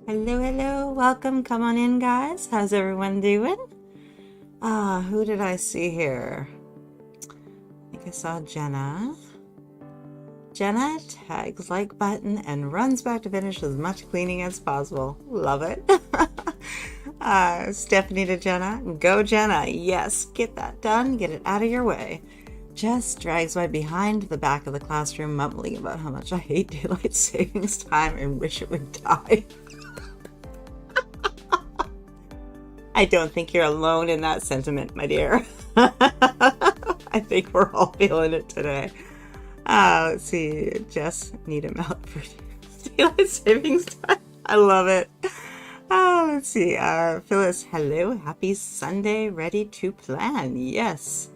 Hello, hello. Welcome. Come on in, guys. How's everyone doing? Who did I see here? I think I saw Jenna. Jenna tags like button and runs back to finish as much cleaning as possible. Love it. Stephanie to Jenna. Go, Jenna. Yes, get that done. Get it out of your way. Jess drags my behind the back of the classroom, mumbling about how much I hate daylight savings time and wish it would die. I don't think you're alone in that sentiment, my dear. I think we're all feeling it today. Let's see. Jess, need a mallet for daylight savings time. I love it. Let's see. Phyllis, hello. Happy Sunday. Ready to plan. Yes.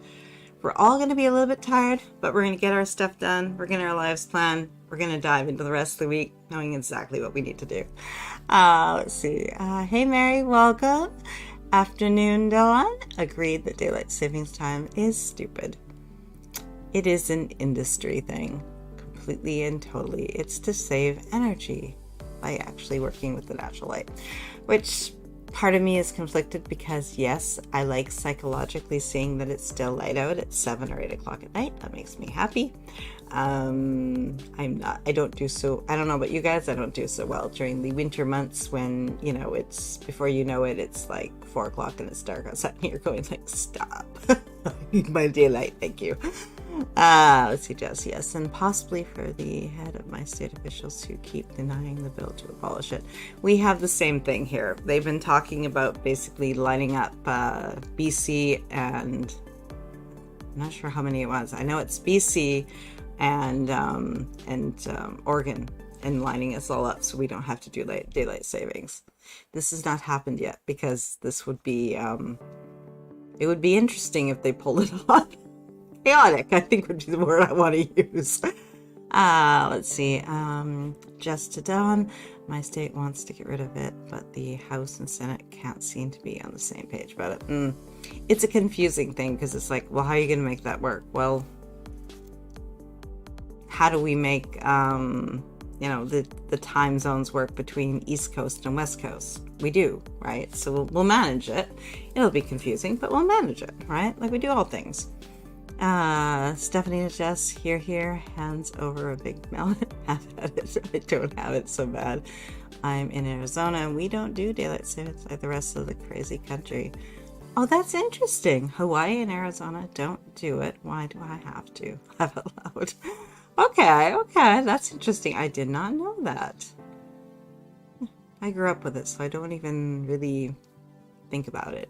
We're all going to be a little bit tired, but we're going to get our stuff done. We're getting our lives planned. We're going to dive into the rest of the week knowing exactly what we need to do. Let's see. Hey, Mary, welcome. Afternoon, Dawn. Agreed that daylight savings time is stupid. It is an industry thing, completely and totally. It's to save energy by actually working with the natural light, which part of me is conflicted because, yes, I like psychologically seeing that it's still light out at 7 or 8 o'clock at night. That makes me happy. I don't do so, I don't know about you guys, I don't do so well during the winter months when, it's, before you know it, it's like 4 o'clock and it's dark outside and you're going like, stop. I need my daylight, thank you. Let's see, Jess, yes, and possibly for the head of my state officials who keep denying the bill to abolish it. We have the same thing here. They've been talking about basically lining up BC and I'm not sure how many it was. I know it's BC and Oregon, and lining us all up so we don't have to do daylight savings. This has not happened yet because this would be it would be interesting if they pulled it off. Chaotic, I think, would be the word I want to use. Let's see. Just to Dawn, my state wants to get rid of it, but the House and Senate can't seem to be on the same page about it. It's a confusing thing because it's like, well, how are you going to make that work? Well, how do we make the time zones work between East Coast and West Coast? We do, right? So we'll manage it. It'll be confusing, but we'll manage it, right? Like we do all things. Stephanie and Jess, here, hands over a big melon. Have at it. I don't have it so bad. I'm in Arizona and we don't do daylight savings like the rest of the crazy country. Oh, that's interesting. Hawaii and Arizona don't do it. Why do I have to? Laugh out loud. Okay, that's interesting. I did not know that. I grew up with it, so I don't even really think about it.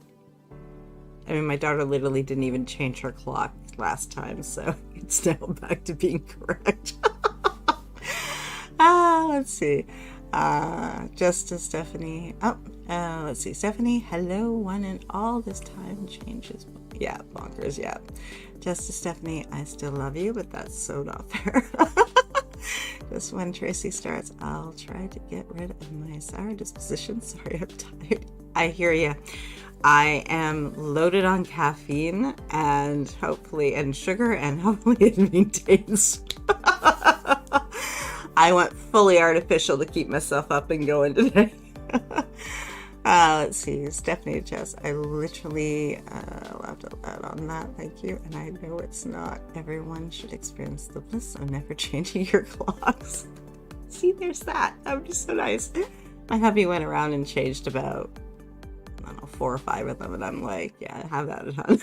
I mean, my daughter literally didn't even change her clock last time, so it's now back to being correct. Let's see. Just to Stephanie. Let's see. Stephanie, hello, one and all. This time changes. Yeah, bonkers, yeah. Just to Stephanie, I still love you, but that's so not fair. Just when Tracy starts, I'll try to get rid of my sour disposition. Sorry, I'm tired. I hear you. I am loaded on caffeine and sugar, and hopefully it maintains. I went fully artificial to keep myself up and going today. Let's see, Stephanie Jess, I literally laughed out loud on that, thank you. And I know it's not everyone should experience the bliss of never changing your clocks. See, there's that. That was just so nice. My hubby went around and changed about, I don't know, 4 or 5 of them, and I'm like, yeah, have that, hon.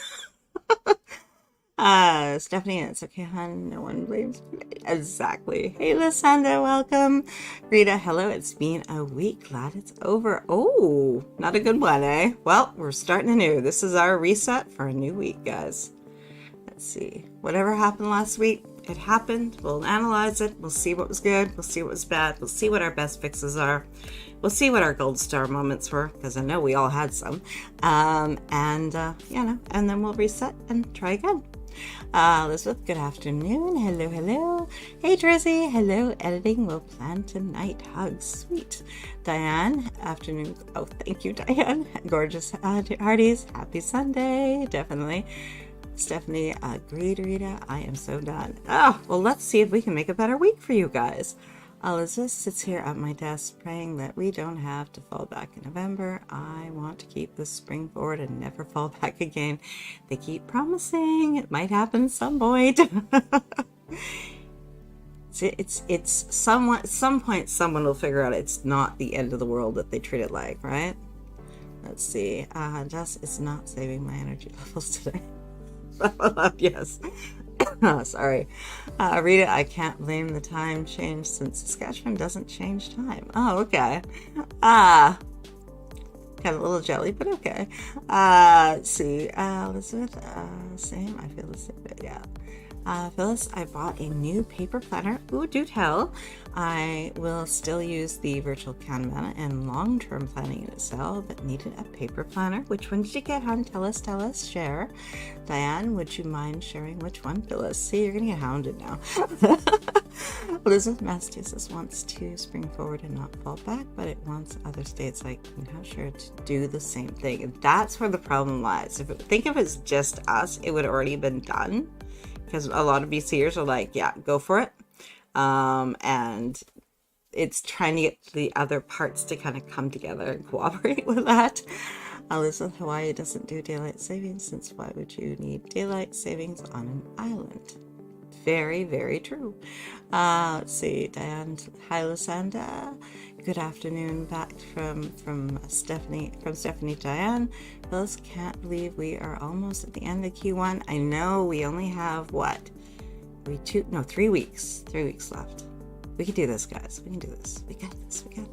Stephanie, it's okay, hon. No one blames me. Exactly. Hey, Lysanda, welcome. Rita, hello. It's been a week. Glad it's over. Oh, not a good one, eh? Well, we're starting anew. This is our reset for a new week, guys. Let's see. Whatever happened last week, it happened. We'll analyze it. We'll see what was good. We'll see what was bad. We'll see what our best fixes are. We'll see what our gold star moments were, because I know we all had some. And then we'll reset and try again. Elizabeth, good afternoon. Hello. Hey, Tracy. Hello. Editing will plan tonight. Hugs. Sweet. Diane, afternoon. Oh, thank you, Diane. Gorgeous Hardies. Happy Sunday. Definitely. Stephanie, agreed, Rita. I am so done. Oh, well, let's see if we can make a better week for you guys. Elizabeth sits here at my desk praying that we don't have to fall back in November. I want to keep this spring forward and never fall back again. They keep promising it might happen some point. It's somewhat, at some point someone will figure out it's not the end of the world that they treat it like, right? Let's see. Jess is not saving my energy levels today. Yes. Sorry. Rita, I can't blame the time change since Saskatchewan doesn't change time. Oh, okay. Kind of a little jelly, but okay. Let's see. Elizabeth, same. I feel the same. Yeah. Phyllis, I bought a new paper planner. Ooh, do tell. I will still use the virtual Kanban and long-term planning in Excel, but needed a paper planner. Which one did you get, hon? Tell us, share. Diane, would you mind sharing which one? Phyllis, see, you're going to get hounded now. Elizabeth, Massachusetts wants to spring forward and not fall back, but it wants other states like New Hampshire to do the same thing. And that's where the problem lies. Think if it's just us, it would have already been done. Because a lot of BCers are like, yeah, go for it. And it's trying to get the other parts to kind of come together and cooperate with that. Elizabeth, Hawaii doesn't do daylight savings, since why would you need daylight savings on an island? Very, very true. Let's see, Diane, hi, Lysanda. Good afternoon, back from Stephanie Diane. Phyllis, can't believe we are almost at the end of Q1. I know we only have what? 3 weeks. 3 weeks left. We can do this, guys. We can do this. We got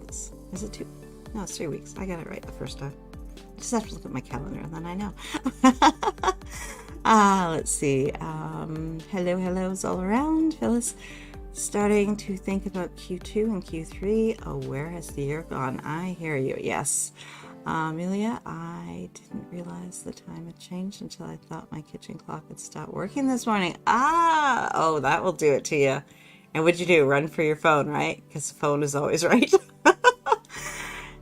this. Is it 2? No, it's 3 weeks. I got it right the first time. Just have to look at my calendar and then I know. Let's see. Hellos all around. Phyllis, starting to think about Q2 and Q3. Oh, where has the year gone? I hear you. Yes. Amelia, I didn't realize the time had changed until I thought my kitchen clock had stopped working this morning. Oh, that will do it to you. And what'd you do? Run for your phone, right? Because the phone is always right.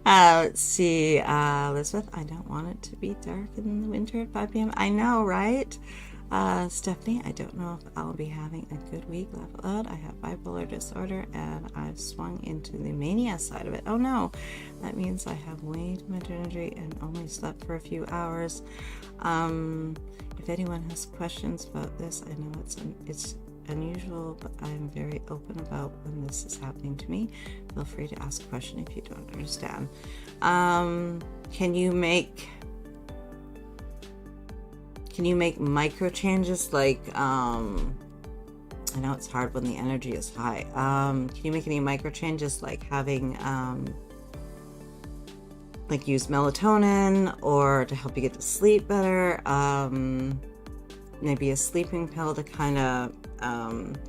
Let's see. Elizabeth, I don't want it to be dark in the winter at 5 p.m. I know, right? Stephanie, I don't know if I'll be having a good week. Laugh out. I have bipolar disorder and I've swung into the mania side of it. Oh no, that means I have way too much energy and only slept for a few hours. If anyone has questions about this, I know it's unusual, but I'm very open about when this is happening to me. Feel free to ask a question if you don't understand. Can you make micro changes like I know it's hard when the energy is high. Can you make any micro changes like having like use melatonin or to help you get to sleep better? Maybe a sleeping pill to kind of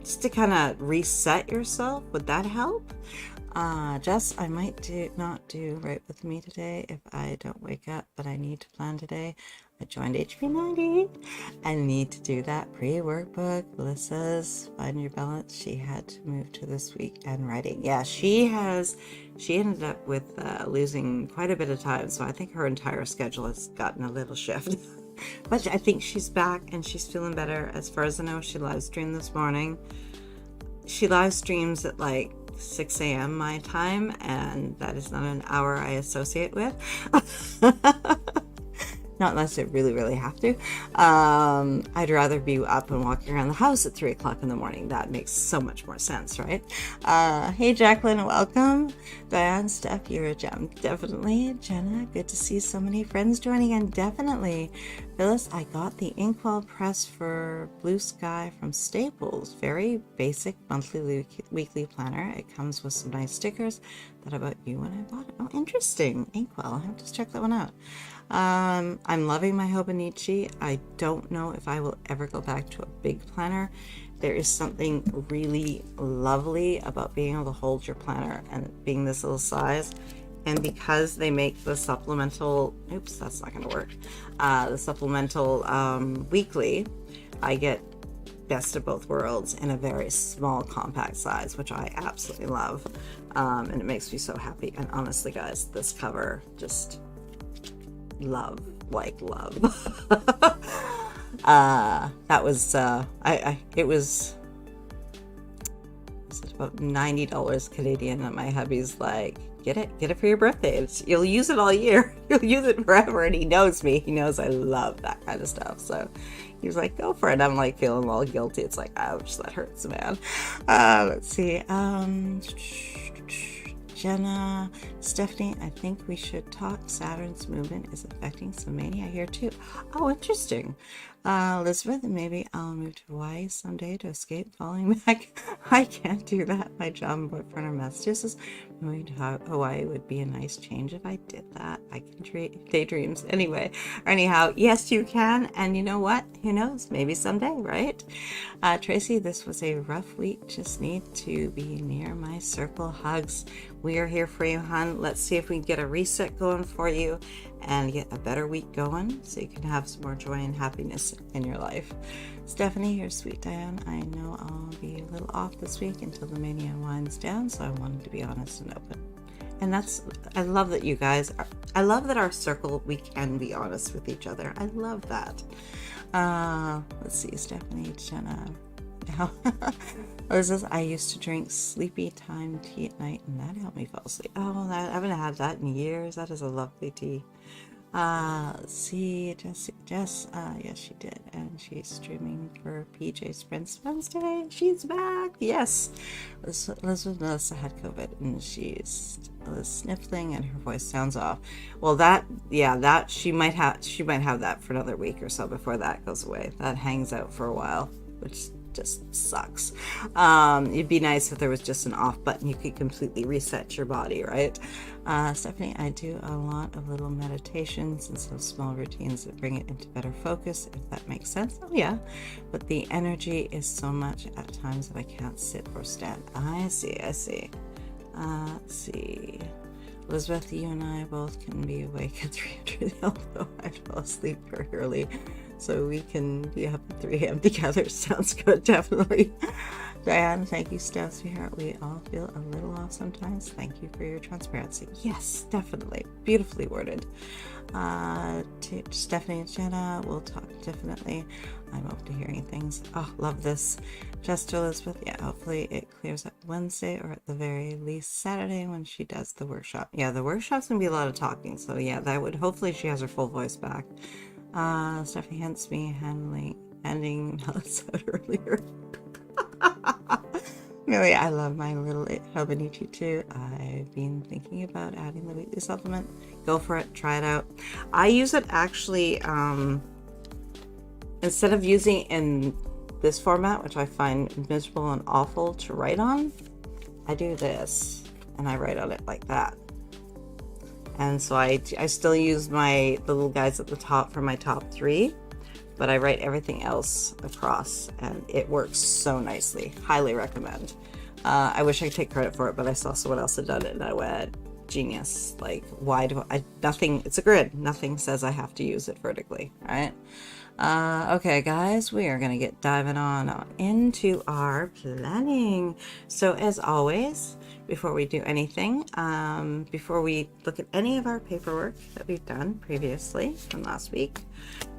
just to kind of reset yourself. Would that help? Jess, I might not do right with me today if I don't wake up, but I need to plan today. I joined HP90. I need to do that pre-workbook. Melissa's Find Your Balance. She had to move to this week and writing. Yeah, she ended up with losing quite a bit of time. So I think her entire schedule has gotten a little shift. But I think she's back and she's feeling better. As far as I know, she live streamed this morning. She live streams at like 6 a.m. my time, and that is not an hour I associate with. Not unless I really, really have to. I'd rather be up and walking around the house at 3 o'clock in the morning. That makes so much more sense, right? Hey, Jacqueline, welcome. Diane, Steph, you're a gem. Definitely. Jenna, good to see so many friends joining in. Definitely. Phyllis, I got the Inkwell press for Blue Sky from Staples. Very basic monthly, weekly planner. It comes with some nice stickers. Thought about you when I bought it. Oh, interesting. Inkwell. I'll have to check that one out. I'm loving my Hobonichi. I don't know if I will ever go back to a big planner. There is something really lovely about being able to hold your planner and being this little size. And because they make the supplemental, oops, that's not going to work. The supplemental weekly, I get best of both worlds in a very small compact size, which I absolutely love. And it makes me so happy. And honestly, guys, this cover just love. That was it was It's about $90 Canadian, and my hubby's like, get it for your birthday. You'll use it all year. You'll use it forever. And he knows me. He knows I love that kind of stuff. So he was like, go for it. I'm like feeling all guilty. It's like, ouch, that hurts, man. Let's see. Jenna, Stephanie, I think we should talk. Saturn's movement is affecting some mania here too. Oh, interesting. Elizabeth, maybe I'll move to Hawaii someday to escape falling back. I can't do that. My job and boyfriend are Massachusetts. Moving to Hawaii would be a nice change if I did that. I can create daydreams anyway. Anyhow, yes, you can. And you know what? Who knows? Maybe someday, right? Tracy, this was a rough week. Just need to be near my circle. Hugs. We are here for you, hon. Let's see if we can get a reset going for you and get a better week going so you can have some more joy and happiness in your life. Stephanie, you're sweet, Diane. I know I'll be a little off this week until the mania winds down, so I wanted to be honest and open. And I love that you guys I love that our circle, we can be honest with each other. I love that. Let's see, Stephanie, Jenna. Liz, I used to drink sleepy time tea at night, and that helped me fall asleep. Oh, I haven't had that in years. That is a lovely tea. Let's see, Jess, yes, she did, and she's streaming for PJ Sprints Wednesday. She's back, yes. Elizabeth Melissa had COVID, and she's sniffling, and her voice sounds off. Well, she might have that for another week or so before that goes away. That hangs out for a while, which just sucks. It'd be nice if there was just an off button you could completely reset your body, right? Stephanie, I do a lot of little meditations and some small routines that bring it into better focus, if that makes sense. Oh yeah, but the energy is so much at times that I can't sit or stand. I see. Let's see. Elizabeth, you and I both can be awake at 300, although I fell asleep very early. So we can be up at 3 a.m. together. Sounds good, definitely. Diane, thank you, Steph, sweetheart. We all feel a little off sometimes. Thank you for your transparency. Yes, definitely. Beautifully worded. To Stephanie and Jenna, we'll talk definitely. I'm open to hearing things. Oh, love this. Just Elizabeth, yeah, hopefully it clears up Wednesday or at the very least Saturday when she does the workshop. Yeah, the workshop's gonna be a lot of talking. So yeah, hopefully she has her full voice back. Stephanie hence me handing Melissa earlier. Really, I love my little Hobonichi too. I've been thinking about adding the weekly supplement. Go for it, try it out. I use it actually, instead of using it in this format, which I find miserable and awful to write on, I do this and I write on it like that. And so I still use the little guides at the top for my top 3, but I write everything else across, and it works so nicely. Highly recommend. I wish I could take credit for it, but I saw someone else had done it, and I went, genius. Like, why do nothing, it's a grid. Nothing says I have to use it vertically, right? Okay, guys, we are going to get diving on into our planning. So as always, before we do anything, before we look at any of our paperwork that we've done previously from last week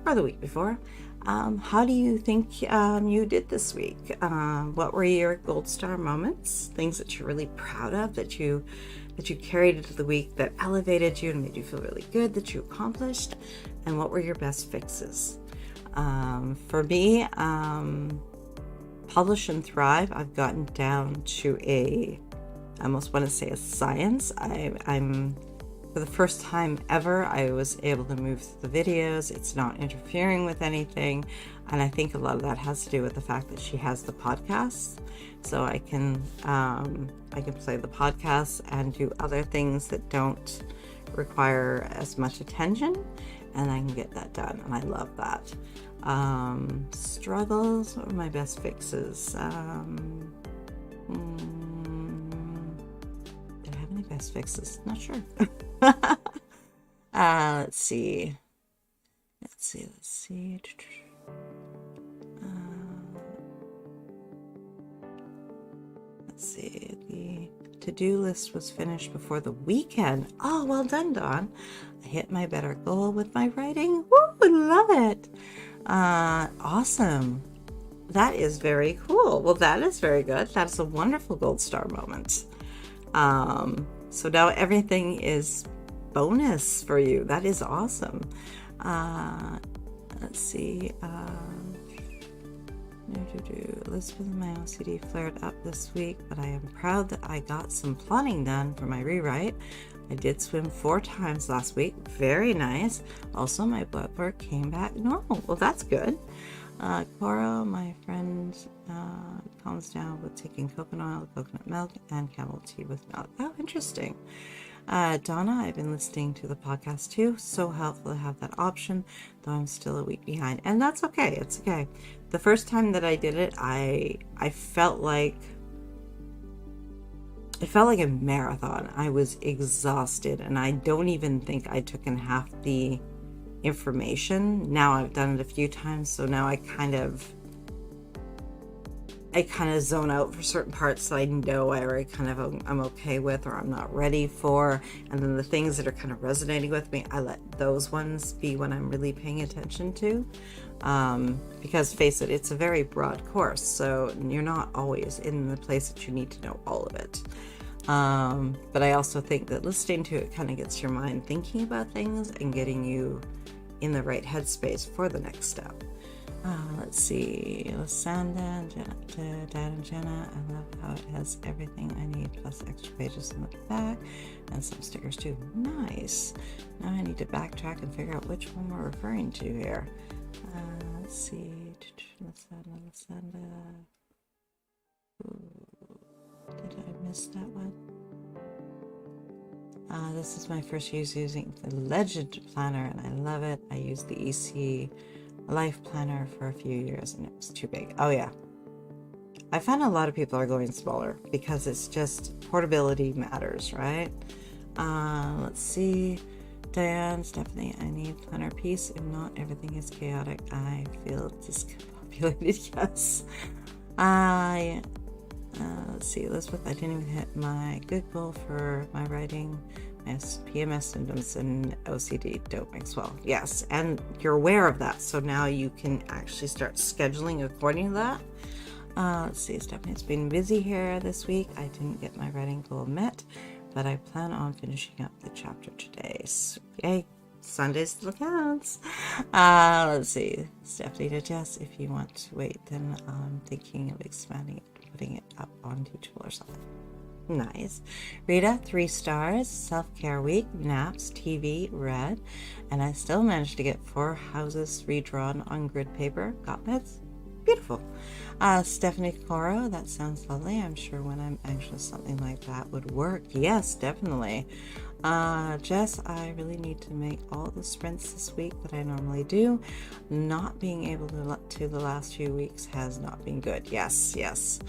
or the week before, how do you think you did this week? What were your gold star moments? Things that you're really proud of, that you carried into the week, that elevated you and made you feel really good, that you accomplished? And what were your best fixes? For me, publish and thrive, I've gotten down to I almost want to say a science. I'm for the first time ever, I was able to move through the videos. It's not interfering with anything. And I think a lot of that has to do with the fact that she has the podcasts. So I can play the podcasts and do other things that don't require as much attention, and I can get that done. And I love that. Struggles, what were my best fixes? Did I have any best fixes? Not sure. Let's see. Let's see. The to-do list was finished before the weekend. Oh, well done, Dawn. I hit my better goal with my writing. Woo, I love it. Awesome. that is very cool. Well, that is very good. That's a wonderful gold star moment. So now everything is bonus for you. That is awesome. Let's see. Elizabeth and my OCD flared up this week, but I am proud that I got some plotting done for my rewrite. I did swim 4 times last week. Very nice. Also, my blood work came back normal. Well, that's good. Cora, my friend, calms down with taking coconut oil, coconut milk, and camel tea with milk. Oh, interesting. Donna, I've been listening to the podcast too. So helpful to have that option, though I'm still a week behind. And that's okay. It's okay. The first time that I did it, I felt like a marathon. I was exhausted, and I don't even think I took in half the information. Now I've done it a few times, so now I kind of zone out for certain parts that I know I already I'm okay with, or I'm not ready for, and then the things that are kind of resonating with me, I let those ones be when I'm really paying attention to, because face it, it's a very broad course, so you're not always in the place that you need to know all of it. But I also think that listening to it kind of gets your mind thinking about things and getting you in the right headspace for the next step. Let's see, Lysanda, Dad and Jenna, I love how it has everything I need, plus extra pages in the back, and some stickers too. Nice. Now I need to backtrack and figure out which one we're referring to here. Let's see, Lysanda. Did I miss that one? This is my first use using the Legend Planner, and I love it. I used the EC Life Planner for a few years, and it was too big. Oh yeah, I found a lot of people are going smaller because it's just portability matters, right? Let's see, Diane, Stephanie, I need planner piece. If not, everything is chaotic. I feel discombobulated. Yes. Let's see, Elizabeth, I didn't even hit my good goal for my writing. PMS symptoms and OCD don't mix well. Yes, and you're aware of that, so now you can actually start scheduling according to that. Let's see, Stephanie, it's been busy here this week. I didn't get my writing goal met, but I plan on finishing up the chapter today. So, yay, Sunday still counts. Let's see, Stephanie to Jess, if you want to wait, then I'm thinking of expanding it, putting it up on Teachable or something. Nice. Rita, 3 stars. Self-care week, naps, TV, read, and I still managed to get 4 houses redrawn on grid paper. Got meds? Beautiful. Stephanie Coro, that sounds lovely. I'm sure when I'm anxious, something like that would work. Yes, definitely. Jess, I really need to make all the sprints this week that I normally do. Not being able to the last few weeks has not been good. Yes.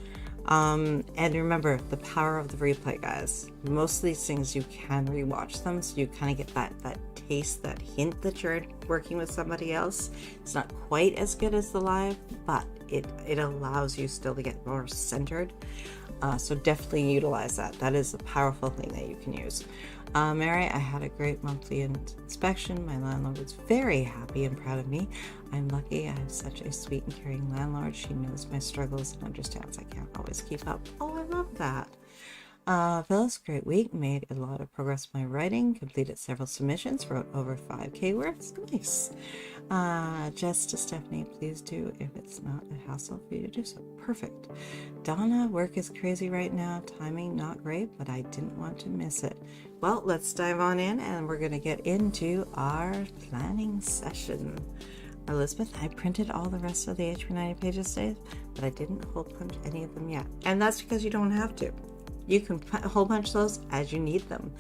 And remember the power of the replay, guys. Most of these things you can rewatch them, so you kind of get that taste, that hint that you're working with somebody else. It's not quite as good as the live, but it allows you still to get more centered. So definitely utilize that. That is a powerful thing that you can use. Mary, I had a great monthly inspection. My landlord was very happy and proud of me. I'm lucky I have such a sweet and caring landlord. She knows my struggles and understands I can't always keep up. Oh, I love that. Phyllis, great week. Made a lot of progress in my writing. Completed several submissions. Wrote over 5K words. Nice. Jess to Stephanie, please do if it's not a hassle for you to do so. Perfect. Donna, work is crazy right now. Timing not great, but I didn't want to miss it. Well, let's dive on in, and we're going to get into our planning session. Elizabeth, I printed all the rest of the HP90 pages today, but I didn't hole punch any of them yet. And that's because you don't have to. You can hole punch those as you need them.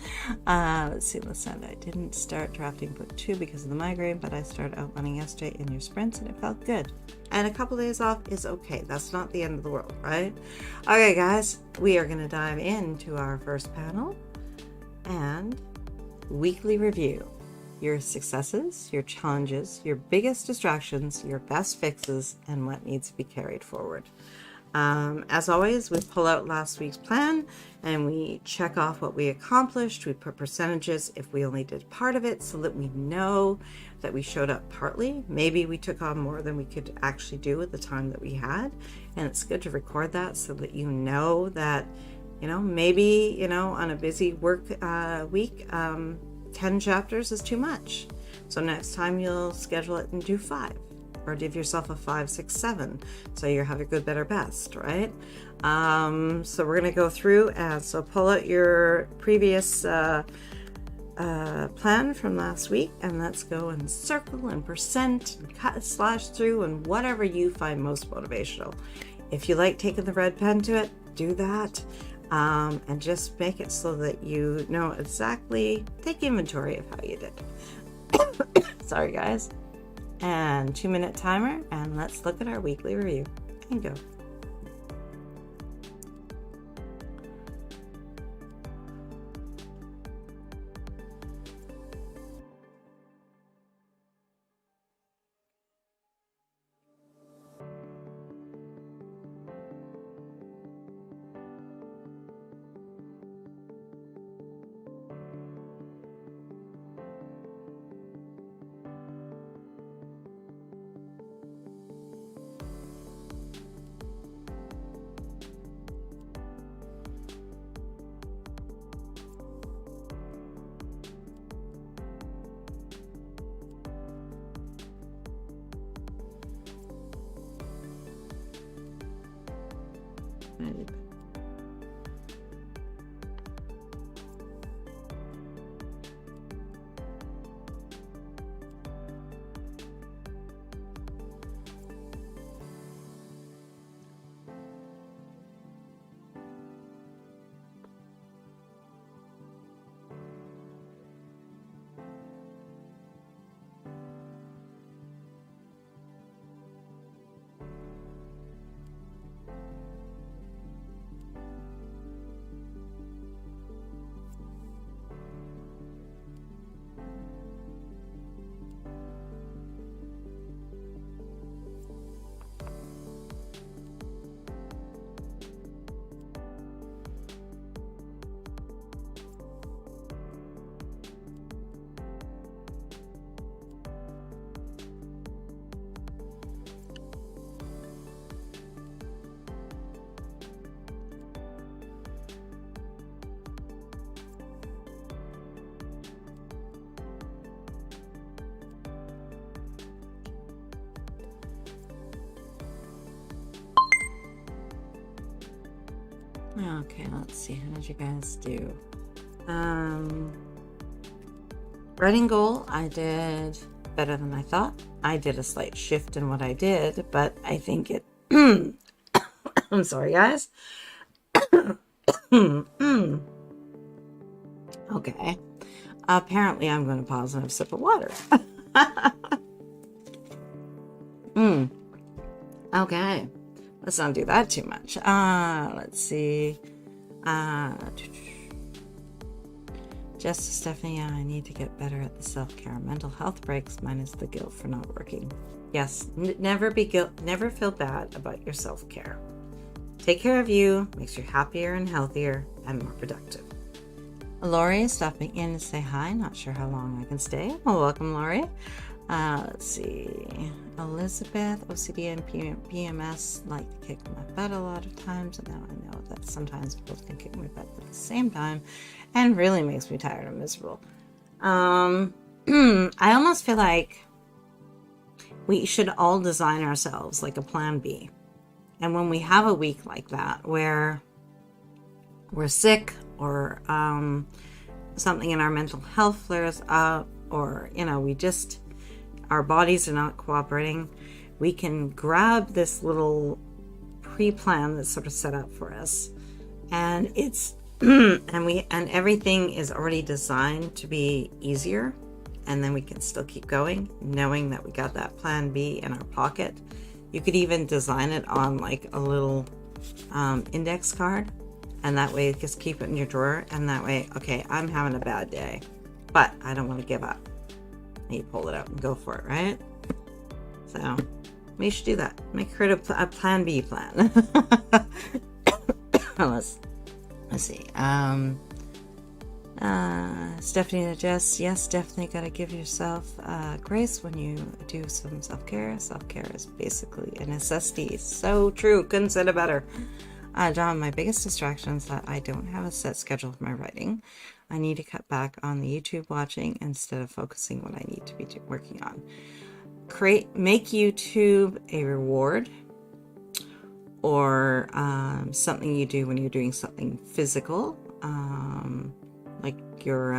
Let's see, Lysanda, I didn't start drafting book 2 because of the migraine, but I started out running yesterday in your sprints and it felt good. And a couple days off is okay. That's not the end of the world, right? Okay, guys, we are going to dive into our first panel and weekly review. Your successes, your challenges, your biggest distractions, your best fixes, and what needs to be carried forward. As always, we pull out last week's plan and we check off what we accomplished. We put percentages if we only did part of it so that we know that we showed up partly. Maybe we took on more than we could actually do at the time that we had. And it's good to record that so that you know that, maybe, on a busy work week, 10 chapters is too much. So next time you'll schedule it and do 5. Or give yourself a 5, 6, 7. So you have a good, better, best, right? So we're going to go through and so pull out your previous plan from last week and let's go and circle and percent and cut and slash through and whatever you find most motivational. If you like taking the red pen to it, do that. And just make it so that you know exactly, take inventory of how you did. Sorry, guys. And 2-minute timer, and let's look at our weekly review and go. Okay, let's see. How did you guys do? Writing goal, I did better than I thought. I did a slight shift in what I did, but I think it... I'm sorry, guys. Okay. Apparently, I'm going to pause and have a sip of water. Okay. Let's not do that too much. Let's see. Jess to Stephanie, I need to get better at the self-care. Mental health breaks minus the guilt for not working. Yes, never feel bad about your self-care. Take care of you, makes you happier and healthier and more productive. Lori is stopping in to say hi. Not sure how long I can stay. Well, welcome, Lori. Let's see. Elizabeth, OCD and PMS like to kick my butt a lot of times, and now I know that sometimes both can kick my butt at the same time, and really makes me tired and miserable. I almost feel like we should all design ourselves like a plan B. And when we have a week like that, where we're sick or something in our mental health flares up, or, our bodies are not cooperating, we can grab this little pre-plan that's sort of set up for us, and it's and everything is already designed to be easier, and then we can still keep going knowing that we got that plan B in our pocket. You could even design it on like a little index card, and that way just keep it in your drawer, and that way, okay, I'm having a bad day, but I don't want to give up. You pull it out and go for it, right? So We should do that. Create a plan B plan. let's see. Stephanie and Jess, yes, definitely got to give yourself grace when you do some self-care. Self-care is basically a necessity. So true. Couldn't say it better. John, my biggest distraction is that I don't have a set schedule for my writing. I need to cut back on the YouTube watching instead of focusing what I need to be working on. Make YouTube a reward, or something you do when you're doing something physical, like you're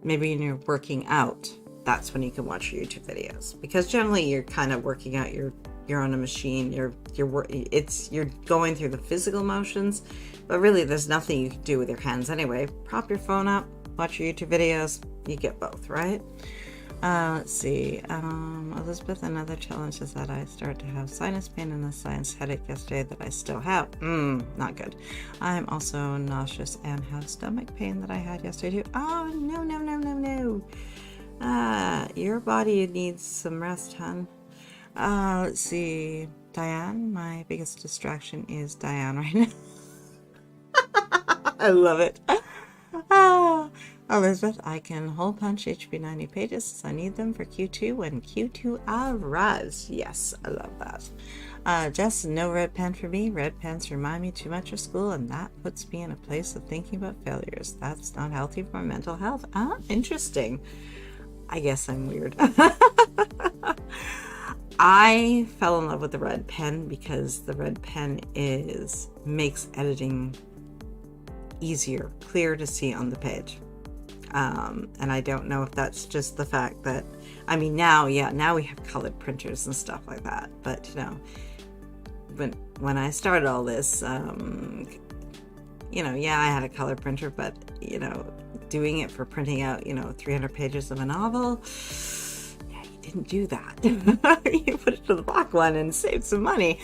maybe when you're working out. That's when you can watch your YouTube videos, because generally you're kind of working out. You're on a machine. You're going through the physical motions, but really there's nothing you can do with your hands anyway. Prop your phone up, watch your YouTube videos. You get both, right? Let's see. Elizabeth, another challenge is that I started to have sinus pain and a sinus headache yesterday that I still have. Not good. I'm also nauseous and have stomach pain that I had yesterday too. Oh, no. Your body needs some rest, hon. Let's see. Diane, my biggest distraction is Diane right now. I love it. Elizabeth, I can hole punch HB 90 pages as I need them for Q2 when Q2 arrives. Yes, I love that. Jess, no red pen for me. Red pens remind me too much of school, and that puts me in a place of thinking about failures. That's not healthy for my mental health. Interesting. I guess I'm weird. I fell in love with the red pen because the red pen makes editing easier, clear to see on the page. And I don't know if that's just the fact that, now we have colored printers and stuff like that. But, when I started all this, I had a color printer, but, doing it for printing out, 300 pages of a novel, you didn't do that. You put it to the black one and save some money.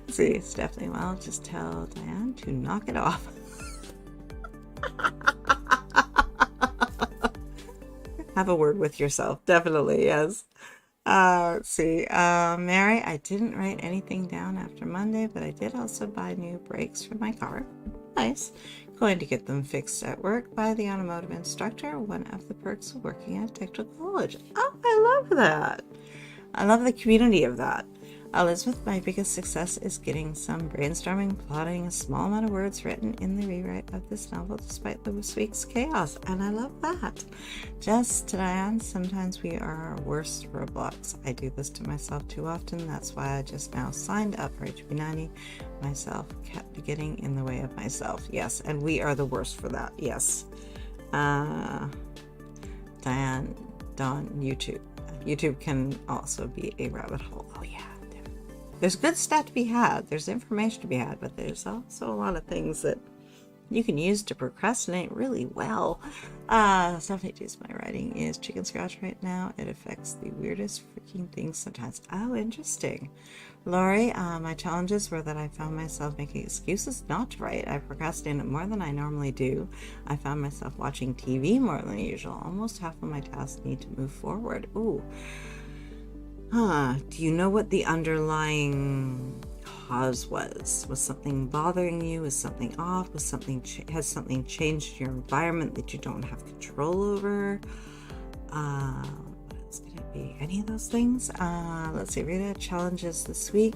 See, Stephanie, well, just tell Diane to knock it off. Have a word with yourself. Definitely, yes. Let's see. Mary, I didn't write anything down after Monday, but I did also buy new brakes for my car. Nice. Going to get them fixed at work by the automotive instructor, one of the perks of working at technical college. Oh, I love that. I love the community of that. Elizabeth, my biggest success is getting some brainstorming, plotting a small amount of words written in the rewrite of this novel despite this week's chaos, and I love that. Jess, to Diane, sometimes we are our worst roadblocks. I do this to myself too often. That's why I just now signed up for HB90. Myself kept getting in the way of myself. Yes, and we are the worst for that. Yes. Diane, Dawn, YouTube. YouTube can also be a rabbit hole. Oh, yeah. There's good stuff to be had. There's information to be had, but there's also a lot of things that you can use to procrastinate really well. 72's my writing is chicken scratch right now. It affects the weirdest freaking things sometimes. Oh, interesting. Lori, my challenges were that I found myself making excuses not to write. I procrastinated more than I normally do. I found myself watching TV more than usual. Almost half of my tasks need to move forward. Ooh. Do you know what the underlying cause was? Was something bothering you? Was something off? Was has something changed in your environment that you don't have control over? What else could it be? Any of those things? Let's see. Rita, challenges this week.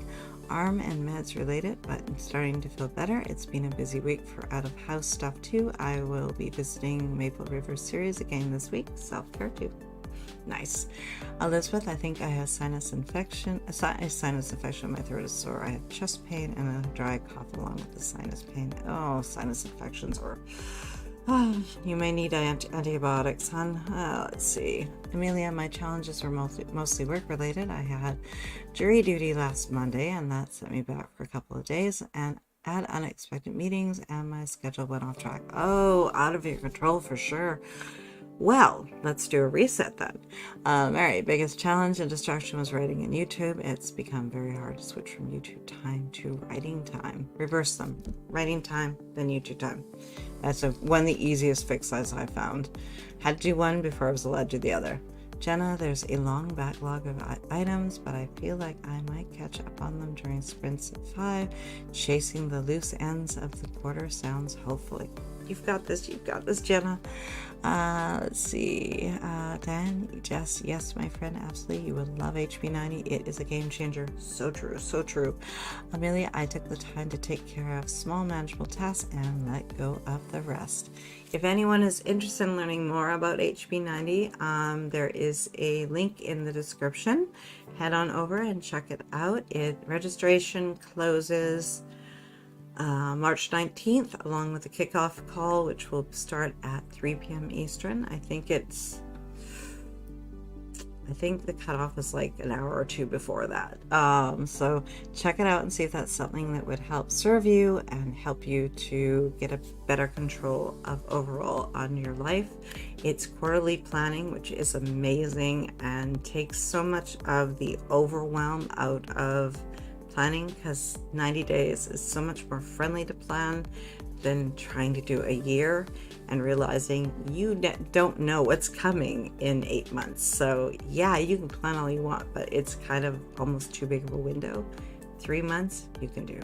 Arm and meds related, but I'm starting to feel better. It's been a busy week for out of house stuff too. I will be visiting Maple River series again this week. Self-care too. Nice. Elizabeth, I think I have sinus infection. A sinus infection. My throat is sore. I have chest pain and a dry cough along with the sinus pain. Oh, sinus infections or you may need antibiotics, hon. Let's see. Amelia, my challenges were mostly work related. I had jury duty last Monday, and that sent me back for a couple of days and had unexpected meetings, and my schedule went off track. Oh, out of your control for sure. Well, let's do a reset then. Mary, biggest challenge and distraction was writing in YouTube. It's become very hard to switch from YouTube time to writing time. Reverse them. Writing time, then YouTube time. That's one of the easiest fixes I found. Had to do one before I was allowed to do the other. Jenna, there's a long backlog of items, but I feel like I might catch up on them during sprints at 5. Chasing the loose ends of the quarter sounds hopefully. You've got this, Jenna. Let's see. Dan, Jess, yes, my friend, absolutely. You will love HP90. It is a game changer. So true, so true. Amelia, I took the time to take care of small manageable tasks and let go of the rest. If anyone is interested in learning more about HP90, there is a link in the description. Head on over and check it out. Registration closes March 19th, along with the kickoff call, which will start at 3 p.m. Eastern. I think the cutoff is like an hour or two before that. So check it out and see if that's something that would help serve you and help you to get a better control of overall on your life. It's quarterly planning, which is amazing and takes so much of the overwhelm out of planning, because 90 days is so much more friendly to plan than trying to do a year and realizing you don't know what's coming in 8 months. So yeah, you can plan all you want, but it's kind of almost too big of a window. 3 months you can do.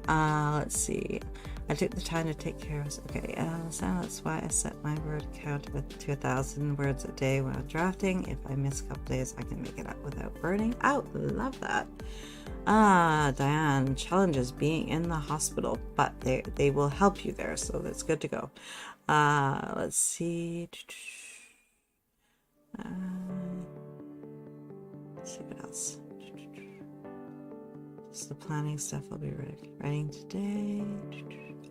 Let's see. I took the time to take care of. Okay, so that's why I set my word count to 1,000 words a day while drafting. If I miss a couple days, I can make it up without burning out. Love that. Diane, challenges being in the hospital, but they will help you there, so that's good to go. Let's see. Let's see what else. Just the planning stuff I'll be writing today.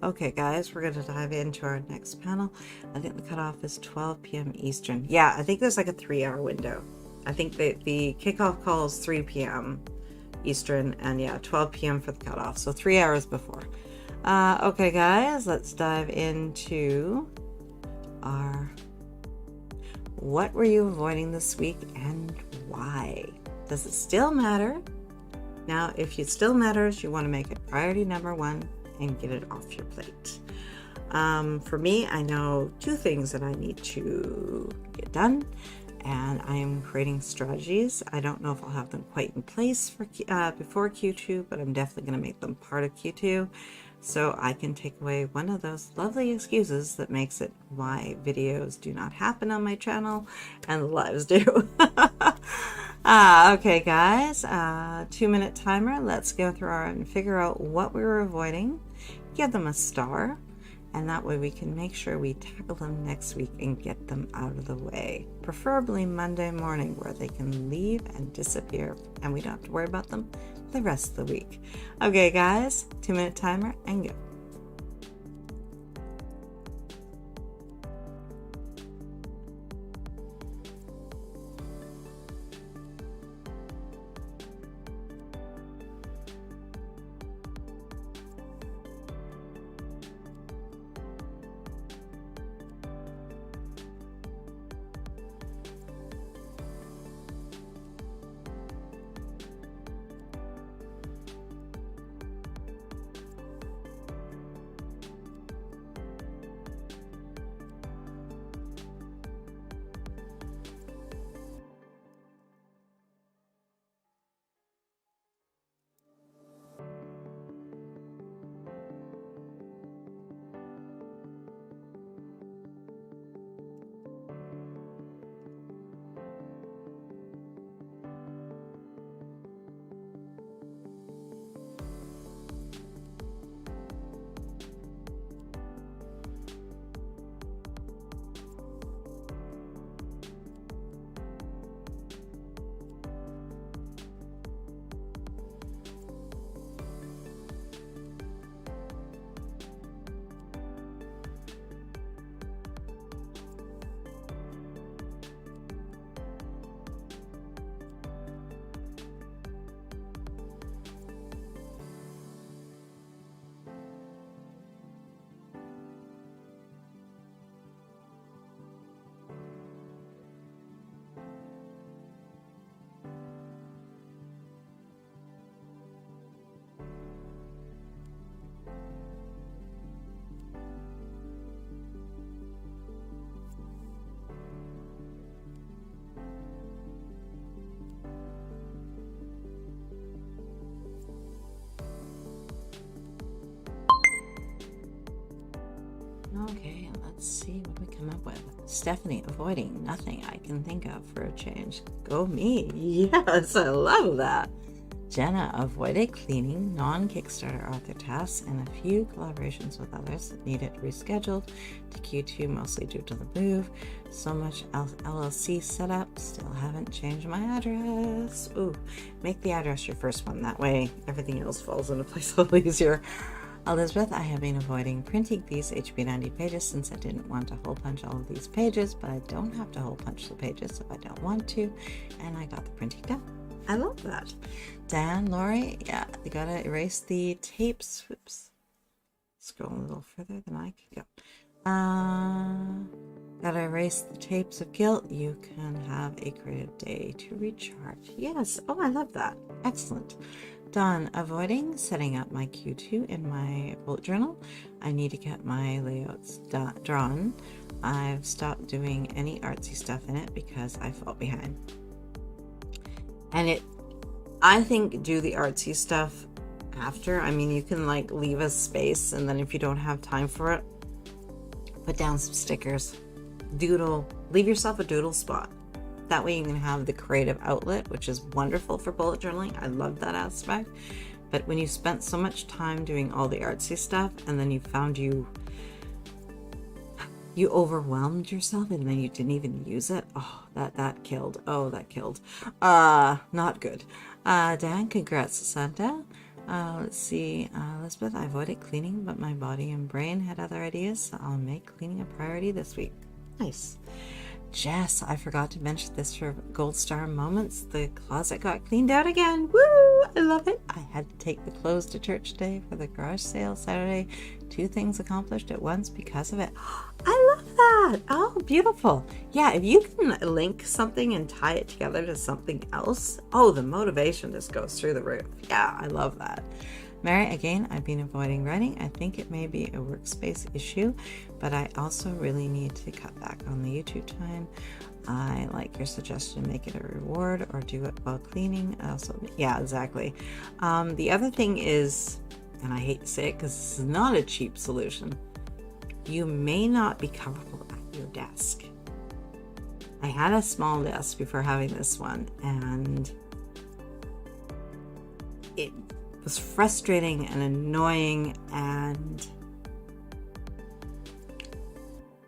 Okay, guys, we're going to dive into our next panel. I think the cutoff is 12 p.m. Eastern. Yeah, I think there's like a 3-hour window. I think that the kickoff call is 3 p.m. Eastern, and yeah, 12 p.m. for the cutoff, so 3 hours before. Okay, guys, let's dive into our what were you avoiding this week and why? Does it still matter? Now, if it still matters, you want to make it priority number 1 and get it off your plate. For me, I know 2 things that I need to get done, and I am creating strategies. I don't know if I'll have them quite in place for before Q2, but I'm definitely going to make them part of Q2, so I can take away one of those lovely excuses that makes it why videos do not happen on my channel and the lives do. Okay, guys, 2-minute timer. Let's go through and figure out what we were avoiding, give them a star, and that way we can make sure we tackle them next week and get them out of the way. Preferably Monday morning, where they can leave and disappear and we don't have to worry about them the rest of the week. Okay, guys, 2-minute timer and go. Let's see what we come up with. Stephanie, avoiding nothing I can think of for a change. Go me. Yes, I love that. Jenna avoided cleaning non-Kickstarter author tasks and a few collaborations with others that needed rescheduled to Q2, mostly due to the move. So much LLC setup, still haven't changed my address. Ooh, make the address your first one. That way everything else falls into place a little easier. Elizabeth, I have been avoiding printing these HB90 pages since I didn't want to hole punch all of these pages, but I don't have to hole punch the pages if I don't want to, and I got the printing done. I love that. Dan, Lori, yeah, you gotta erase the tapes. Whoops. Scroll a little further than I can go. Gotta erase the tapes of guilt. You can have a creative day to recharge. Yes. Oh, I love that. Excellent. Done. Avoiding setting up my Q2 in my bullet journal. I need to get my layouts drawn. I've stopped doing any artsy stuff in it because I fall behind. And I think do the artsy stuff after. I mean, you can like leave a space, and then if you don't have time for it, put down some stickers. Doodle. Leave yourself a doodle spot. That way you can have the creative outlet, which is wonderful for bullet journaling. I love that aspect. But when you spent so much time doing all the artsy stuff, and then you found you overwhelmed yourself, and then you didn't even use it. Oh, that killed. Oh, that killed. Not good. Dan, congrats, Santa. Let's see. Elizabeth, I avoided cleaning, but my body and brain had other ideas, so I'll make cleaning a priority this week. Nice. Jess, I forgot to mention this for Gold Star Moments. The closet got cleaned out again. Woo! I love it. I had to take the clothes to church today for the garage sale Saturday. 2 things accomplished at once because of it. I love that. Oh, beautiful. Yeah, if you can link something and tie it together to something else, oh, the motivation just goes through the roof. Yeah, I love that. Mary, again, I've been avoiding writing. I think it may be a workspace issue, but I also really need to cut back on the YouTube time. I like your suggestion, make it a reward or do it while cleaning. Yeah, exactly. The other thing is, and I hate to say it because this is not a cheap solution, you may not be comfortable at your desk. I had a small desk before having this one, and it was frustrating and annoying, and